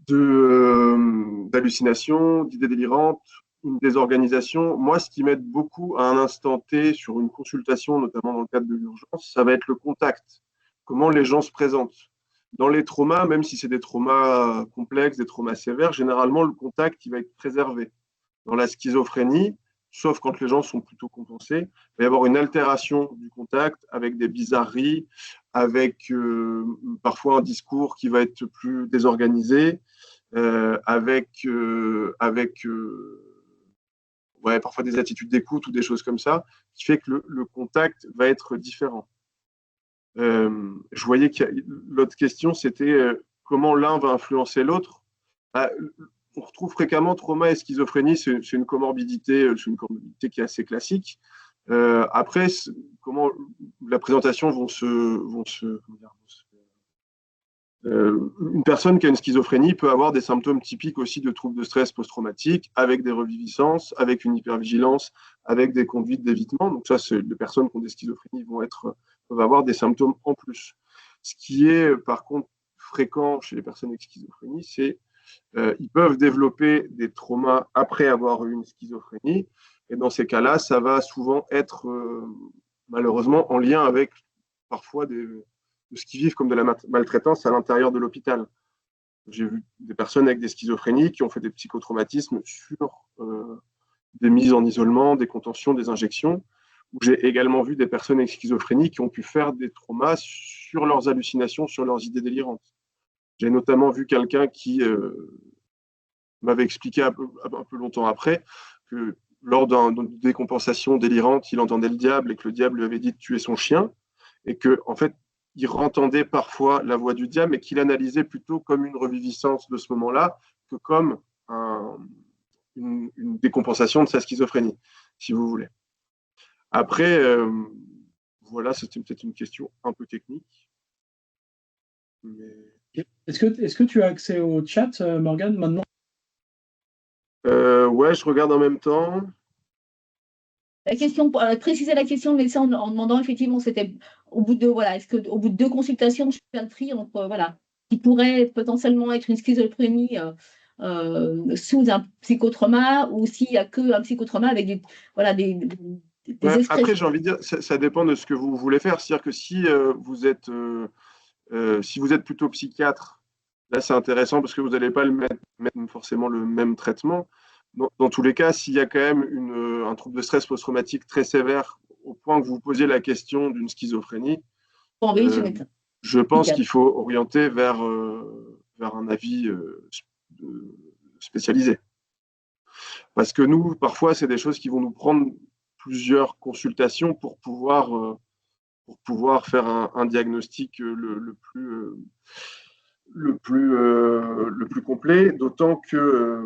d'hallucinations, d'idées délirantes, une désorganisation. Moi, ce qui m'aide beaucoup à un instant T sur une consultation, notamment dans le cadre de l'urgence, ça va être le contact. Comment les gens se présentent. Dans les traumas, même si c'est des traumas complexes, des traumas sévères, généralement, le contact il va être préservé. Dans la schizophrénie, sauf quand les gens sont plutôt compensés, il va y avoir une altération du contact avec des bizarreries, avec parfois un discours qui va être plus désorganisé, avec parfois des attitudes d'écoute ou des choses comme ça, qui fait que le contact va être différent. Je voyais que l'autre question, c'était comment l'un va influencer l'autre. On retrouve fréquemment trauma et schizophrénie, c'est une comorbidité qui est assez classique. Après, comment la présentation une personne qui a une schizophrénie peut avoir des symptômes typiques aussi de troubles de stress post-traumatique, avec des reviviscences, avec une hypervigilance, avec des conduites d'évitement. Donc ça, les personnes qui ont des schizophrénies peuvent avoir des symptômes en plus. Ce qui est par contre fréquent chez les personnes avec schizophrénie, c'est ils peuvent développer des traumas après avoir eu une schizophrénie. Et dans ces cas-là, ça va souvent être malheureusement en lien avec parfois de ce qu'ils vivent comme de la maltraitance à l'intérieur de l'hôpital. J'ai vu des personnes avec des schizophrénies qui ont fait des psychotraumatismes sur des mises en isolement, des contentions, des injections. J'ai également vu des personnes avec schizophrénie qui ont pu faire des traumas sur leurs hallucinations, sur leurs idées délirantes. J'ai notamment vu quelqu'un qui m'avait expliqué un peu longtemps après que lors d'une décompensation délirante, il entendait le diable et que le diable lui avait dit de tuer son chien et que, en fait, il entendait parfois la voix du diable, mais qu'il analysait plutôt comme une reviviscence de ce moment-là que comme une décompensation de sa schizophrénie, si vous voulez. Après, voilà, c'était peut-être une question un peu technique. Mais... Est-ce que tu as accès au chat, Morgane, maintenant? Ouais, je regarde en même temps. La question, préciser la question, mais ça en demandant effectivement, c'était au bout de est-ce que au bout de 2 consultations, je fais un tri entre qui pourrait potentiellement être une schizophrénie sous un psychotrauma ou s'il n'y a qu'un psychotrauma avec des expressions. Après, j'ai envie de dire, ça dépend de ce que vous voulez faire. C'est-à-dire que si vous êtes plutôt psychiatre, là c'est intéressant parce que vous n'allez pas mettre forcément le même traitement. Dans tous les cas, s'il y a quand même un trouble de stress post-traumatique très sévère au point que vous posiez la question d'une schizophrénie, je pense qu'il faut orienter vers un avis spécialisé. Parce que nous, parfois, c'est des choses qui vont nous prendre plusieurs consultations pour pouvoir faire un diagnostic le plus complet, d'autant que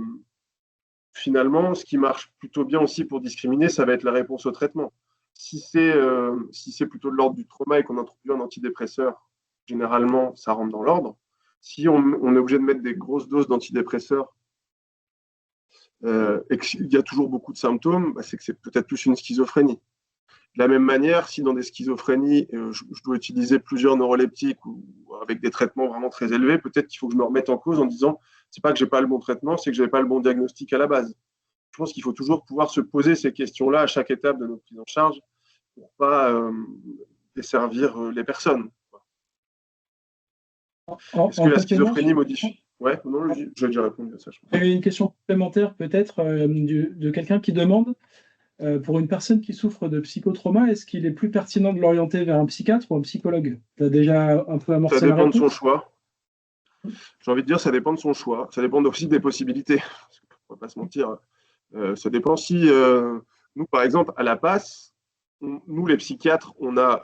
finalement, ce qui marche plutôt bien aussi pour discriminer, ça va être la réponse au traitement. Si c'est plutôt de l'ordre du trauma et qu'on introduit un antidépresseur, généralement, ça rentre dans l'ordre. Si on est obligé de mettre des grosses doses d'antidépresseurs et qu'il y a toujours beaucoup de symptômes, c'est que c'est peut-être plus une schizophrénie. De la même manière, si dans des schizophrénies, je dois utiliser plusieurs neuroleptiques ou avec des traitements vraiment très élevés, peut-être qu'il faut que je me remette en cause en disant c'est pas que j'ai pas le bon traitement, c'est que j'avais pas le bon diagnostic à la base. Je pense qu'il faut toujours pouvoir se poser ces questions-là à chaque étape de notre prise en charge pour pas desservir les personnes. Est-ce que la schizophrénie modifie? Ouais, non, j'ai déjà répondu à ça. Il y avait une question complémentaire peut-être de quelqu'un qui demande pour une personne qui souffre de psychotrauma, est-ce qu'il est plus pertinent de l'orienter vers un psychiatre ou un psychologue? Tu as déjà un peu amorcé la réponse. Ça dépend de son choix. J'ai envie de dire, ça dépend de son choix. Ça dépend aussi des possibilités. On ne va pas se mentir. Ça dépend si, nous, par exemple, à la PAS, nous, les psychiatres, on a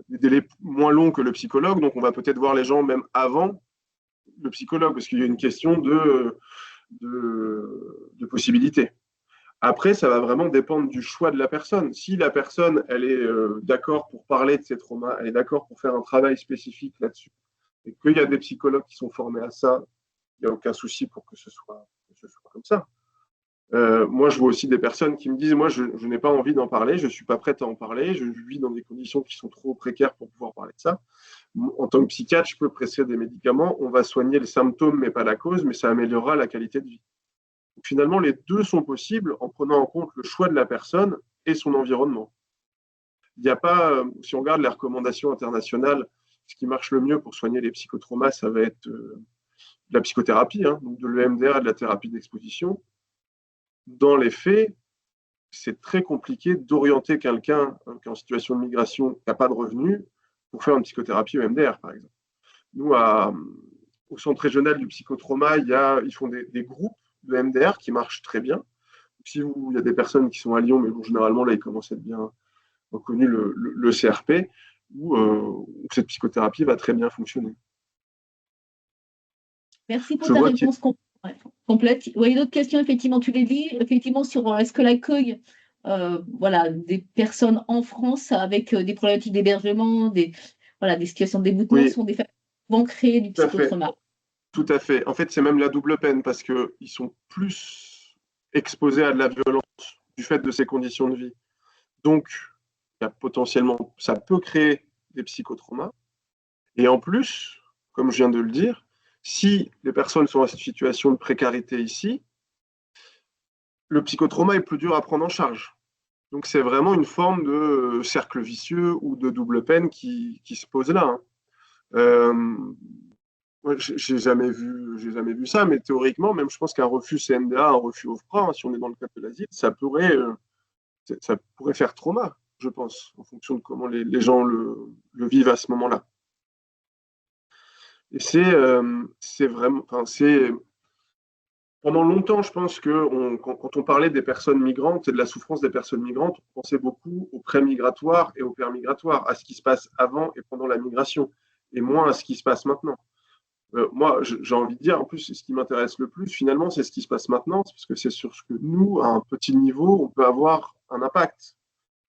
des délais moins longs que le psychologue, donc on va peut-être voir les gens même avant le psychologue, parce qu'il y a une question de possibilités. Après, ça va vraiment dépendre du choix de la personne. Si la personne, elle est d'accord pour parler de ses traumas, elle est d'accord pour faire un travail spécifique là-dessus, et qu'il y a des psychologues qui sont formés à ça, il n'y a aucun souci pour que ce soit comme ça. Moi, je vois aussi des personnes qui me disent, moi, je n'ai pas envie d'en parler, je ne suis pas prête à en parler, je vis dans des conditions qui sont trop précaires pour pouvoir parler de ça. En tant que psychiatre, je peux prescrire des médicaments, on va soigner les symptômes, mais pas la cause, mais ça améliorera la qualité de vie. Donc, finalement, les deux sont possibles en prenant en compte le choix de la personne et son environnement. Il n'y a pas, si on regarde les recommandations internationales, ce qui marche le mieux pour soigner les psychotraumas, ça va être de la psychothérapie, donc de l'EMDR et de la thérapie d'exposition. Dans les faits, c'est très compliqué d'orienter quelqu'un qui est en situation de migration, qui n'a pas de revenus, pour faire une psychothérapie EMDR, par exemple. Nous, au centre régional du psychotrauma, ils font des groupes de MDR qui marchent très bien. Si il y a des personnes qui sont à Lyon, mais bon, généralement, là, ils commencent à être bien reconnus, le CRP, où cette psychothérapie va très bien fonctionner. Merci pour ta réponse complète. Oui, d'autres questions, effectivement, tu les lis, effectivement, sur est-ce que l'accueil des personnes en France avec des problématiques d'hébergement, des situations de déboutement sont des facteurs qui vont créer du psychotrauma. Tout à fait. En fait, c'est même la double peine parce qu'ils sont plus exposés à de la violence du fait de ces conditions de vie. Donc, potentiellement, ça peut créer des psychotraumas. Et en plus, comme je viens de le dire, si les personnes sont en situation de précarité ici, le psychotrauma est plus dur à prendre en charge. Donc c'est vraiment une forme de cercle vicieux ou de double peine qui se pose là. Hein. Ouais, j'ai jamais vu ça, mais théoriquement, même je pense qu'un refus CNDA, un refus OFPRA, hein, si on est dans le cadre de l'asile, ça pourrait faire trauma, je pense, en fonction de comment les gens le vivent à ce moment-là. Et c'est vraiment, enfin, pendant longtemps, je pense que quand on parlait des personnes migrantes et de la souffrance des personnes migrantes, on pensait beaucoup au pré-migratoire et au per-migratoire, à ce qui se passe avant et pendant la migration, et moins à ce qui se passe maintenant. Moi, j'ai envie de dire, en plus, ce qui m'intéresse le plus, finalement, c'est ce qui se passe maintenant, parce que c'est sur ce que nous, à un petit niveau, on peut avoir un impact.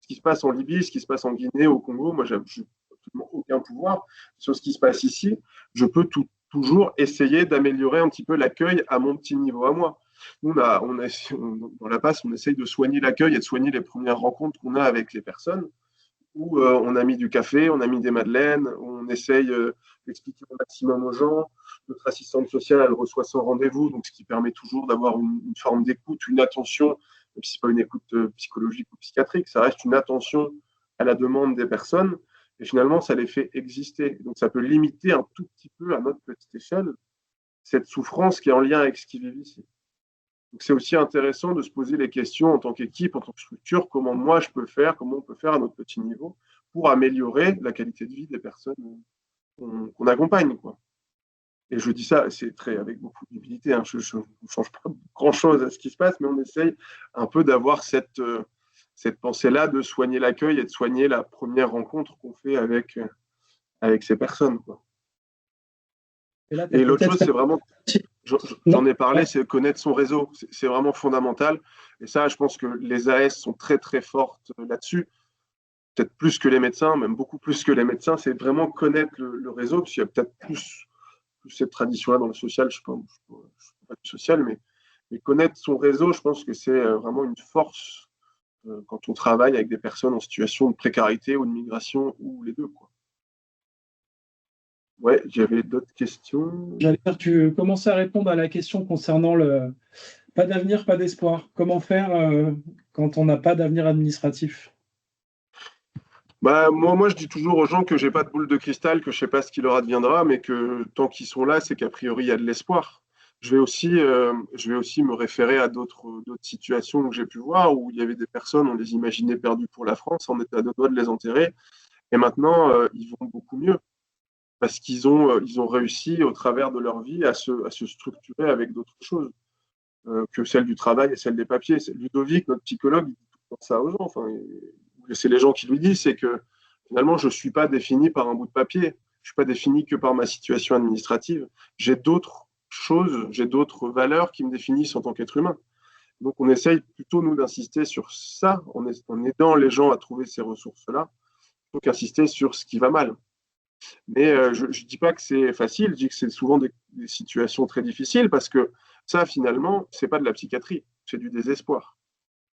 Ce qui se passe en Libye, ce qui se passe en Guinée, au Congo, moi, je n'ai absolument aucun pouvoir sur ce qui se passe ici. Je peux toujours essayer d'améliorer un petit peu l'accueil à mon petit niveau à moi. Nous, dans la passe, on essaye de soigner l'accueil et de soigner les premières rencontres qu'on a avec les personnes, où on a mis du café, on a mis des madeleines, on essaye d'expliquer au maximum aux gens. Notre assistante sociale, elle reçoit son rendez-vous, donc ce qui permet toujours d'avoir une forme d'écoute, une attention, même si ce n'est pas une écoute psychologique ou psychiatrique, ça reste une attention à la demande des personnes, et finalement, ça les fait exister. Donc ça peut limiter un tout petit peu, à notre petite échelle, cette souffrance qui est en lien avec ce qu'ils vivent ici. Donc c'est aussi intéressant de se poser les questions en tant qu'équipe, en tant que structure, comment moi je peux faire, comment on peut faire à notre petit niveau pour améliorer la qualité de vie des personnes qu'on accompagne, quoi. Et je dis ça, c'est avec beaucoup d'humilité, hein. Je ne change pas grand-chose à ce qui se passe, mais on essaye un peu d'avoir cette pensée-là de soigner l'accueil et de soigner la première rencontre qu'on fait avec ces personnes, quoi. Et l'autre chose, c'est vraiment, j'en ai parlé, c'est connaître son réseau. C'est vraiment fondamental. Et ça, je pense que les AS sont très, très fortes là-dessus. Peut-être plus que les médecins, même beaucoup plus que les médecins. C'est vraiment connaître le réseau, parce qu'il y a peut-être plus cette tradition-là dans le social. Je ne suis pas du social, mais connaître son réseau, je pense que c'est vraiment une force quand on travaille avec des personnes en situation de précarité ou de migration, ou les deux, quoi. Ouais, j'avais d'autres questions. J'allais dire, tu commençais à répondre à la question concernant le pas d'avenir, pas d'espoir. Comment faire quand on n'a pas d'avenir administratif? Moi, je dis toujours aux gens que j'ai pas de boule de cristal, que je sais pas ce qui leur adviendra, mais que tant qu'ils sont là, c'est qu'a priori, il y a de l'espoir. Je vais aussi me référer à d'autres situations que j'ai pu voir où il y avait des personnes, on les imaginait perdues pour la France, on était à deux doigts de les enterrer, et maintenant, ils vont beaucoup mieux parce qu'ils ont réussi au travers de leur vie à se structurer avec d'autres choses que celle du travail et celle des papiers. Ludovic, notre psychologue, il dit tout le temps ça aux gens. Enfin, c'est les gens qui lui disent, c'est que finalement, je ne suis pas défini par un bout de papier. Je ne suis pas défini que par ma situation administrative. J'ai d'autres choses, j'ai d'autres valeurs qui me définissent en tant qu'être humain. Donc, on essaye plutôt, nous, d'insister sur ça, en aidant les gens à trouver ces ressources-là, plutôt qu'insister sur ce qui va mal. Mais je ne dis pas que c'est facile, je dis que c'est souvent des situations très difficiles, parce que ça, finalement, ce n'est pas de la psychiatrie, c'est du désespoir.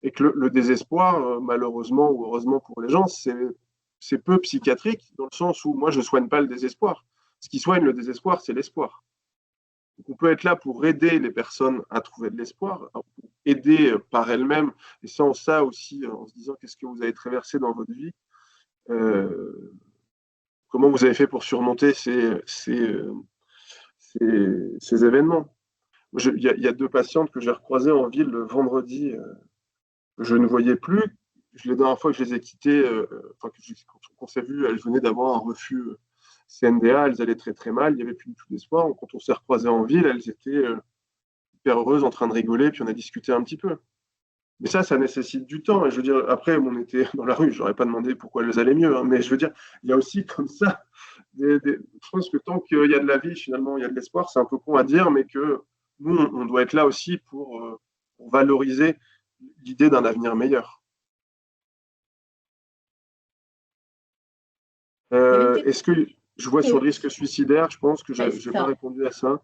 Et que le désespoir, malheureusement ou heureusement pour les gens, c'est peu psychiatrique, dans le sens où moi, je ne soigne pas le désespoir. Ce qui soigne le désespoir, c'est l'espoir. Donc, on peut être là pour aider les personnes à trouver de l'espoir, aider par elles-mêmes, et sans ça aussi, en se disant qu'est-ce que vous avez traversé dans votre vie, comment vous avez fait pour surmonter ces événements. Il y a deux patientes que j'ai recroisées en ville le vendredi, que je ne voyais plus. La dernière fois que je les ai quittées, quand on s'est vu, elles venaient d'avoir un refus CNDA, elles allaient très très mal, il n'y avait plus du tout d'espoir. Quand on s'est recroisées en ville, elles étaient hyper heureuses, en train de rigoler, puis on a discuté un petit peu. Mais ça nécessite du temps. Et je veux dire, après, on était dans la rue, je n'aurais pas demandé pourquoi elles allaient mieux. Hein, mais je veux dire, il y a aussi comme ça, je pense que tant qu'il y a de la vie, finalement, il y a de l'espoir. C'est un peu con à dire, mais que nous, on doit être là aussi pour valoriser l'idée d'un avenir meilleur. Est-ce que je vois sur le risque suicidaire, je pense que je n'ai pas répondu à ça.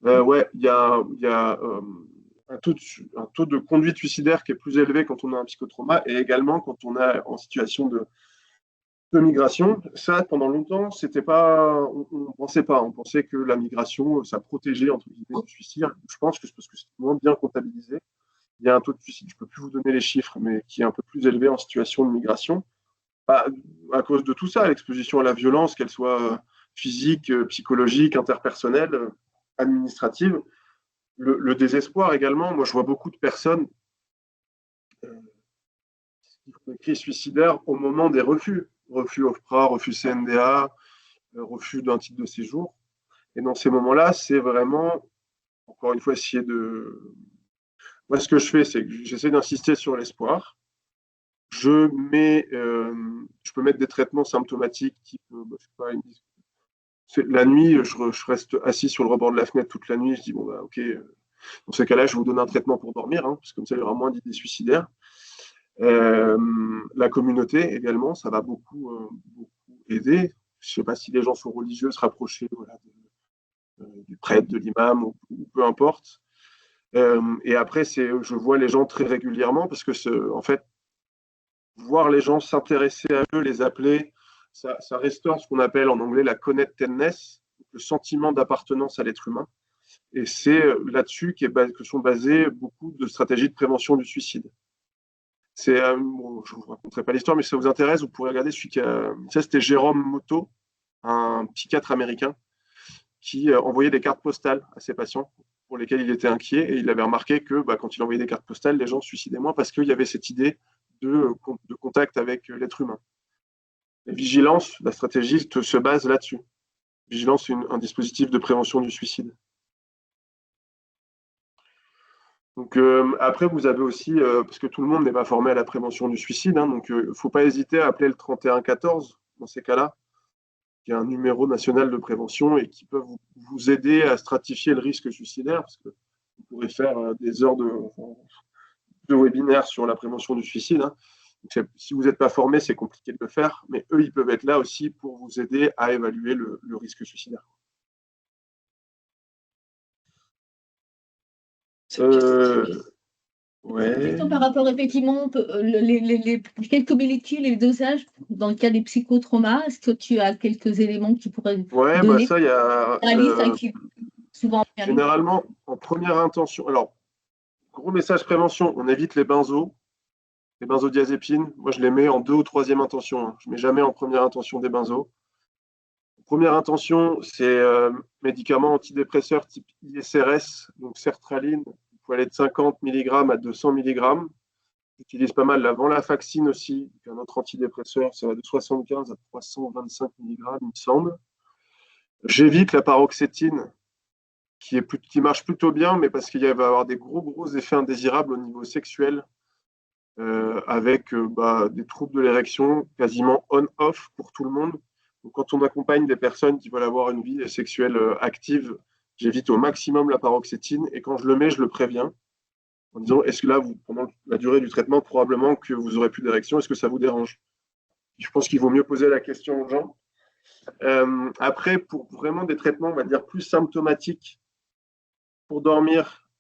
Ouais, il y a un taux de conduite suicidaire qui est plus élevé quand on a un psychotrauma et également quand on est en situation de migration. Ça, pendant longtemps, c'était pas, on pensait pas. On pensait que la migration, ça protégeait entre guillemets du suicide. Je pense que c'est parce que c'est moins bien comptabilisé. Il y a un taux de suicide, je ne peux plus vous donner les chiffres, mais qui est un peu plus élevé en situation de migration. À cause de tout ça, l'exposition à la violence, qu'elle soit physique, psychologique, interpersonnelle, administrative. Le désespoir également. Moi, je vois beaucoup de personnes qui font des crises suicidaires au moment des refus. Refus OFPRA, refus CNDA, refus d'un titre de séjour. Et dans ces moments-là, c'est vraiment, encore une fois, essayer de... Moi, ce que je fais, c'est que j'essaie d'insister sur l'espoir. Je peux mettre des traitements symptomatiques, type, je sais pas, la nuit, je reste assis sur le rebord de la fenêtre toute la nuit. Je dis, bon, bah, ok, dans ce cas-là, je vais vous donner un traitement pour dormir, hein, parce que comme ça, il y aura moins d'idées suicidaires. La communauté également, ça va beaucoup aider. Je ne sais pas si les gens sont religieux, se rapprocher du prêtre, de l'imam, ou peu importe. Et après, je vois les gens très régulièrement parce que, en fait, voir les gens s'intéresser à eux, les appeler, ça restaure ce qu'on appelle en anglais la connectedness, le sentiment d'appartenance à l'être humain. Et c'est là-dessus que sont basées beaucoup de stratégies de prévention du suicide. Je ne vous raconterai pas l'histoire, mais si ça vous intéresse, vous pourrez regarder celui ça, c'était Jérôme Motto, un psychiatre américain, qui envoyait des cartes postales à ses patients pour lesquels il était inquiet. Et il avait remarqué que quand il envoyait des cartes postales, les gens se suicidaient moins parce qu'il y avait cette idée de contact avec l'être humain. La vigilance, la stratégie se base là-dessus. Vigilance, c'est un dispositif de prévention du suicide. Donc, après, vous avez aussi, parce que tout le monde n'est pas formé à la prévention du suicide, hein, donc il ne faut pas hésiter à appeler le 3114 dans ces cas-là, qui est un numéro national de prévention et qui peut vous aider à stratifier le risque suicidaire, parce que vous pourrez faire des heures de webinaires sur la prévention du suicide. Hein. Donc, si vous n'êtes pas formé, c'est compliqué de le faire, mais eux, ils peuvent être là aussi pour vous aider à évaluer le risque suicidaire. Ouais. Par rapport effectivement les quelques molécules et les dosages dans le cas des psychotraumas, est-ce que tu as quelques éléments que tu pourrais donner? Ça, il y a la liste qui souvent généralement en première intention. Alors, gros message prévention, on évite les benzodiazépines. Moi, je les mets en 2 ou 3e intention. Hein. Je ne mets jamais en première intention des benzos. Première intention, c'est médicaments antidépresseurs type ISRS, donc sertraline. Il faut aller de 50 mg à 200 mg. J'utilise pas mal la venlafaxine aussi, un autre antidépresseur, ça va de 75 à 325 mg, il me semble. J'évite la paroxétine, qui marche plutôt bien, mais parce qu'il va y avoir des gros effets indésirables au niveau sexuel, avec des troubles de l'érection quasiment on-off pour tout le monde. Donc, quand on accompagne des personnes qui veulent avoir une vie sexuelle active, j'évite au maximum la paroxétine, et quand je le mets, je le préviens en disant, est-ce que là, pendant la durée du traitement, probablement que vous n'aurez plus d'érection, est-ce que ça vous dérange? Je pense qu'il vaut mieux poser la question aux gens. Après, pour vraiment des traitements, on va dire, plus symptomatiques, pour dormir,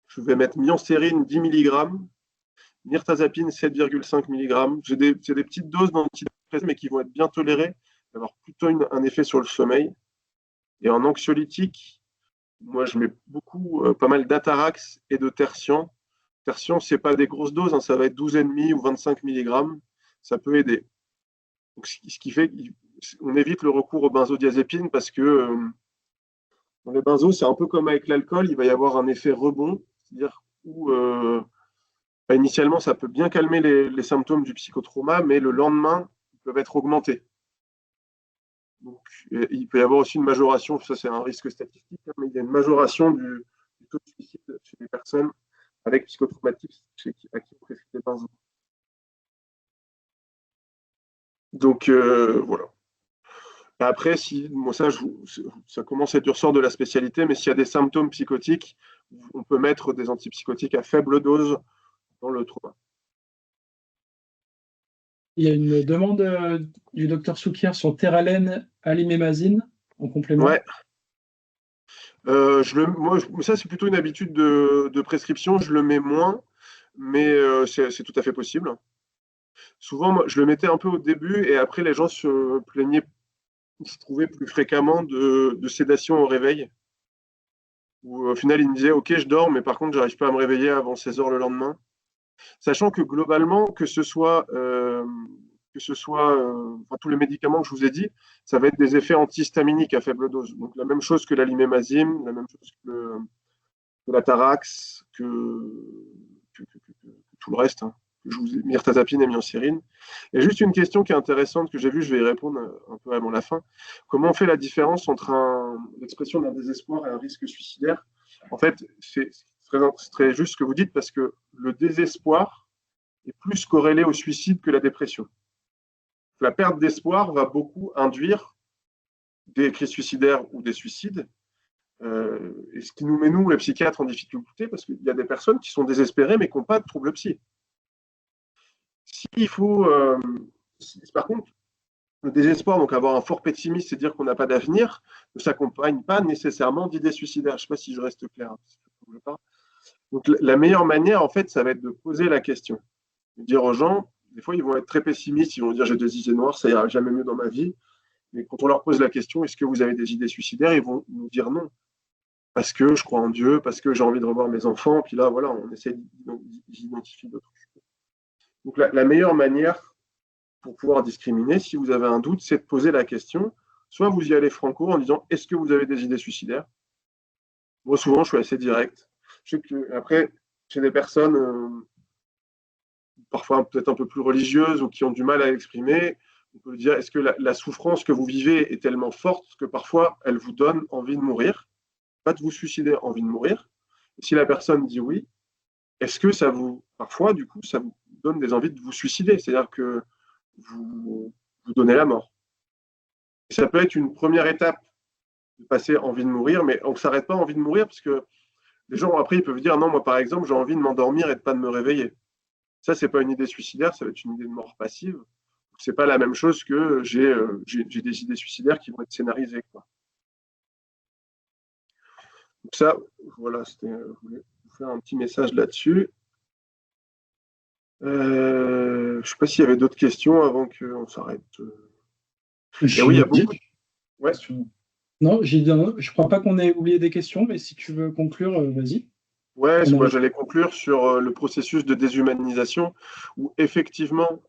je vais mettre myocérine 10 mg, mirtazapine 7,5 mg. C'est des petites doses d'antidépresseurs, mais qui vont être bien tolérées, avoir plutôt un effet sur le sommeil. Et en anxiolytique, moi, je mets pas mal d'Atarax et de Tertian. Tertian, ce n'est pas des grosses doses, hein, ça va être 12,5 ou 25 mg. Ça peut aider. Donc, ce qui fait qu'on évite le recours aux benzodiazépines parce que dans les benzos, c'est un peu comme avec l'alcool, il va y avoir un effet rebond, c'est-à-dire où initialement, ça peut bien calmer les symptômes du psychotrauma, mais le lendemain, ils peuvent être augmentés. Donc, il peut y avoir aussi une majoration, ça c'est un risque statistique, hein, mais il y a une majoration du taux de suicide chez les personnes avec psychotraumatisme à qui on prescrit des benzos. Donc, voilà. Après, ça commence à être du ressort de la spécialité, mais s'il y a des symptômes psychotiques, on peut mettre des antipsychotiques à faible dose dans le trauma. Il y a une demande du docteur Souquier sur Terralène, alimémazine, en complément. Ouais. Ça, c'est plutôt une habitude de prescription. Je le mets moins, mais c'est tout à fait possible. Souvent, moi, je le mettais un peu au début et après, les gens se plaignaient, se trouvaient plus fréquemment de sédation au réveil. Où au final, ils me disaient, OK, je dors, mais par contre, j'arrive pas à me réveiller avant 16 heures le lendemain. Sachant que globalement, enfin, tous les médicaments que je vous ai dit, ça va être des effets antihistaminiques à faible dose. Donc la même chose que la limémazine, la même chose que la Tarax, que tout le reste, hein, que je vous ai, mirtazapine et myocérine. Et juste une question qui est intéressante que j'ai vue, je vais y répondre un peu avant la fin. Comment on fait la différence entre l'expression d'un désespoir et un risque suicidaire? En fait, c'est très juste ce que vous dites parce que le désespoir est plus corrélé au suicide que la dépression. La perte d'espoir va beaucoup induire des crises suicidaires ou des suicides. Et ce qui nous met, nous, les psychiatres, en difficulté, parce qu'il y a des personnes qui sont désespérées mais qui n'ont pas de trouble psy. Par contre, le désespoir, donc avoir un fort pessimisme, c'est dire qu'on n'a pas d'avenir, ne s'accompagne pas nécessairement d'idées suicidaires. Je ne sais pas si je reste clair. Donc la meilleure manière, en fait, ça va être de poser la question. De dire aux gens, des fois, ils vont être très pessimistes, ils vont dire j'ai des idées noires, ça ira jamais mieux dans ma vie. Mais quand on leur pose la question, est-ce que vous avez des idées suicidaires, ils vont nous dire non. Parce que je crois en Dieu, parce que j'ai envie de revoir mes enfants. Puis là, voilà, on essaie d'identifier d'autres choses. Donc la meilleure manière pour pouvoir discriminer, si vous avez un doute, c'est de poser la question. Soit vous y allez franco en disant est-ce que vous avez des idées suicidaires? Moi, souvent, je suis assez direct. Je sais que, après, chez des personnes parfois peut-être un peu plus religieuses ou qui ont du mal à l'exprimer, on peut dire est-ce que la souffrance que vous vivez est tellement forte que parfois elle vous donne envie de mourir, pas de vous suicider, envie de mourir. Et si la personne dit oui, est-ce que ça vous, parfois, du coup, ça vous donne des envies de vous suicider, c'est-à-dire que vous donnez la mort. Et ça peut être une première étape de passer envie de mourir, mais on ne s'arrête pas envie de mourir parce que les gens après ils peuvent dire non, moi par exemple j'ai envie de m'endormir et de pas de me réveiller. Ça c'est pas une idée suicidaire, ça va être une idée de mort passive. C'est pas la même chose que j'ai des idées suicidaires qui vont être scénarisées, quoi. Donc ça, voilà, je voulais vous faire un petit message là-dessus. Je ne sais pas s'il y avait d'autres questions avant qu'on s'arrête. Et oui, il y a beaucoup. Ouais. Non, je crois pas qu'on ait oublié des questions, mais si tu veux conclure, vas-y. Ouais, moi j'allais conclure sur le processus de déshumanisation, où effectivement,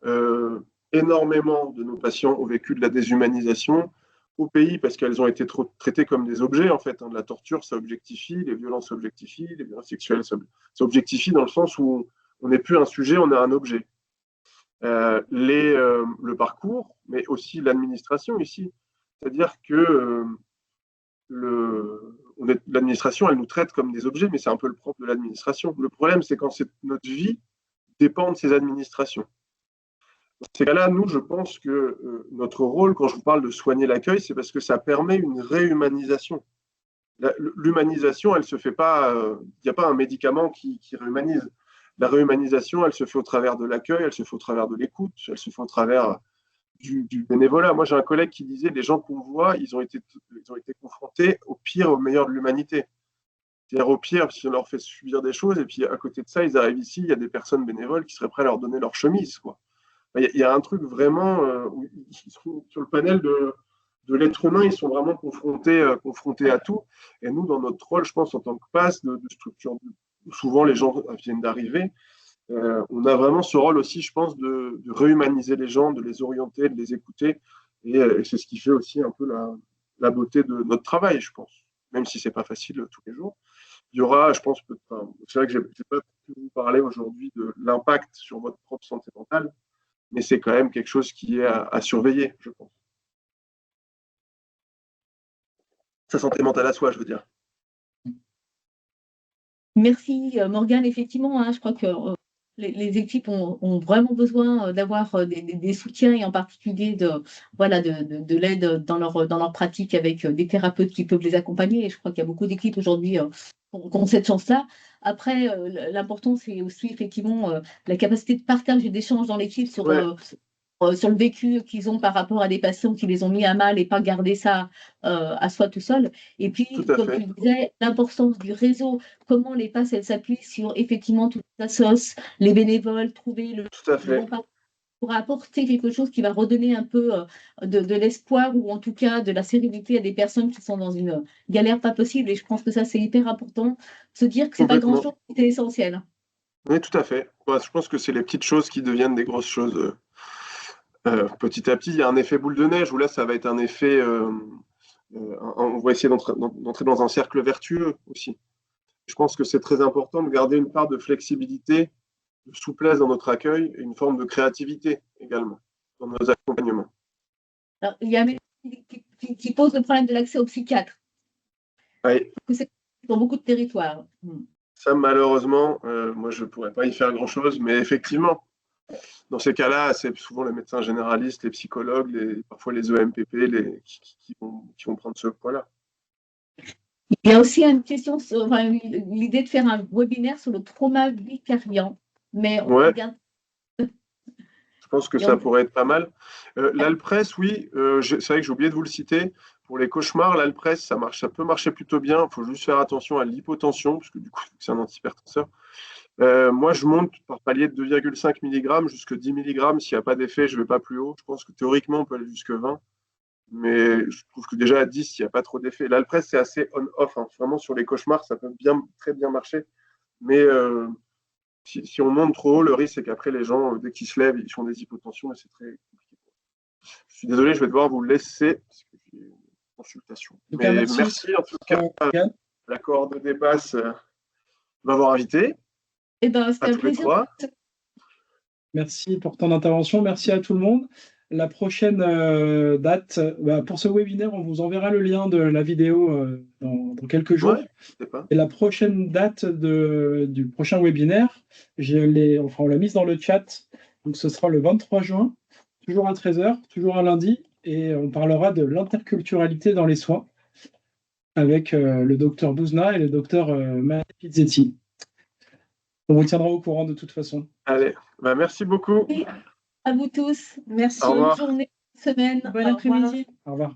énormément de nos patients ont vécu de la déshumanisation au pays parce qu'elles ont été trop traitées comme des objets, en fait. La torture, ça objectifie, les violences objectifient, les violences sexuelles, ça objectifie dans le sens où on n'est plus un sujet, on est un objet. Le parcours, mais aussi l'administration ici. C'est-à-dire que l'administration, elle nous traite comme des objets, mais c'est un peu le propre de l'administration. Le problème, c'est quand notre vie dépend de ces administrations. Dans ces cas-là, nous, je pense que notre rôle, quand je vous parle de soigner l'accueil, c'est parce que ça permet une réhumanisation. L'humanisation, elle se fait pas, il n'y a pas un médicament qui réhumanise. La réhumanisation, elle se fait au travers de l'accueil, elle se fait au travers de l'écoute, elle se fait au travers du bénévolat. Moi, j'ai un collègue qui disait les gens qu'on voit, ils ont été confrontés au pire, au meilleur de l'humanité. C'est-à-dire au pire, si on leur fait subir des choses, et puis à côté de ça, ils arrivent ici, il y a des personnes bénévoles qui seraient prêtes à leur donner leur chemise, quoi. Il y a un truc vraiment où ils sont sur le panel de l'être humain, ils sont vraiment confrontés à tout. Et nous, dans notre rôle, je pense, en tant que PASS, de structure, souvent les gens viennent d'arriver, on a vraiment ce rôle aussi, je pense, de réhumaniser les gens, de les orienter, de les écouter. Et c'est ce qui fait aussi un peu la beauté de notre travail, je pense. Même si ce n'est pas facile tous les jours. Il y aura, je pense, c'est vrai que je n'ai pas pu vous parler aujourd'hui de l'impact sur votre propre santé mentale, mais c'est quand même quelque chose qui est à surveiller, je pense. Sa santé mentale à soi, je veux dire. Merci Morgane, effectivement, je crois que les équipes ont vraiment besoin d'avoir des soutiens et en particulier de l'aide dans leur pratique avec des thérapeutes qui peuvent les accompagner. Et je crois qu'il y a beaucoup d'équipes aujourd'hui qui ont cette chance-là. Après, l'important, c'est aussi effectivement la capacité de partage et d'échange dans l'équipe sur le vécu qu'ils ont par rapport à des patients qui les ont mis à mal et pas garder ça à soi tout seul. Et puis, comme tu disais, l'importance du réseau, comment les PASS, elles s'appuient sur effectivement toute la sauce, les bénévoles, trouver le bon partenaire pourra apporter quelque chose qui va redonner un peu de l'espoir ou en tout cas de la sérénité à des personnes qui sont dans une galère pas possible. Et je pense que ça, c'est hyper important. Se dire que c'est pas Complètement. grand-chose, c'est essentiel. Oui, tout à fait. Ouais, je pense que c'est les petites choses qui deviennent des grosses choses. Petit à petit, il y a un effet boule de neige où là, ça va être un effet. On va essayer d'entrer dans un cercle vertueux aussi. Je pense que c'est très important de garder une part de flexibilité, de souplesse dans notre accueil et une forme de créativité également dans nos accompagnements. Alors, il y a un médecin qui pose le problème de l'accès au psychiatre. Oui. Que c'est dans beaucoup de territoires. Ça, malheureusement, moi, je ne pourrais pas y faire grand-chose, mais effectivement, dans ces cas-là, c'est souvent les médecins généralistes, les psychologues, parfois les EMPP qui vont prendre ce poids-là. Il y a aussi une question, l'idée de faire un webinaire sur le trauma vicariant. Mais on regarde. Je pense que ça pourrait être pas mal. L'Alpress, oui, c'est vrai que j'ai oublié de vous le citer. Pour les cauchemars, l'Alpress, ça peut marcher plutôt bien. Il faut juste faire attention à l'hypotension, parce que du coup, c'est un antihypertenseur. Moi, je monte par palier de 2,5 mg jusqu'à 10 mg. S'il n'y a pas d'effet, je ne vais pas plus haut. Je pense que théoriquement, on peut aller jusqu'à 20. Mais je trouve que déjà à 10, il n'y a pas trop d'effet. L'Alpress, c'est assez on-off. Hein. Vraiment, sur les cauchemars, ça peut très bien marcher. Mais si on monte trop haut, le risque, c'est qu'après, les gens, dès qu'ils se lèvent, ils font des hypotensions et c'est très compliqué. Je suis désolé, je vais devoir vous laisser parce que j'ai une consultation. Mais merci en tout cas à la cohorte de dépasse de m'avoir invité. C'était un plaisir. Merci pour ton intervention. Merci à tout le monde. La prochaine date, pour ce webinaire, on vous enverra le lien de la vidéo dans quelques jours. Ouais, et la prochaine date du prochain webinaire, on l'a mise dans le chat. Donc ce sera le 23 juin, toujours à 13h, toujours un lundi. Et on parlera de l'interculturalité dans les soins avec le docteur Bouzna et le docteur Marie Pizzetti. On vous tiendra au courant de toute façon. Allez, merci beaucoup. À vous tous. Merci. Bonne journée, bonne semaine. Bon après-midi. Au revoir.